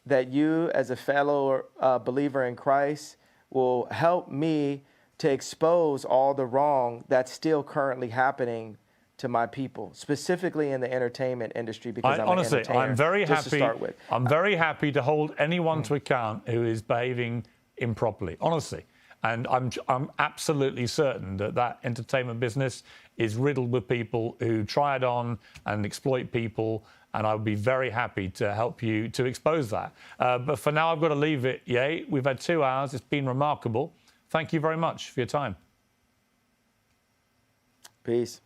that you, as a fellow believer in Christ, will help me to expose all the wrong that's still currently happening to my people, specifically in the entertainment industry, because Honestly, an entertainer. I'm very just happy. To start with. I'm very happy to hold anyone to account who is behaving improperly. Honestly, and I'm absolutely certain that that entertainment business is riddled with people who try it on and exploit people. And I would be very happy to help you to expose that. But for now, I've got to leave it. Yay, we've had 2 hours. It's been remarkable. Thank you very much for your time. Peace.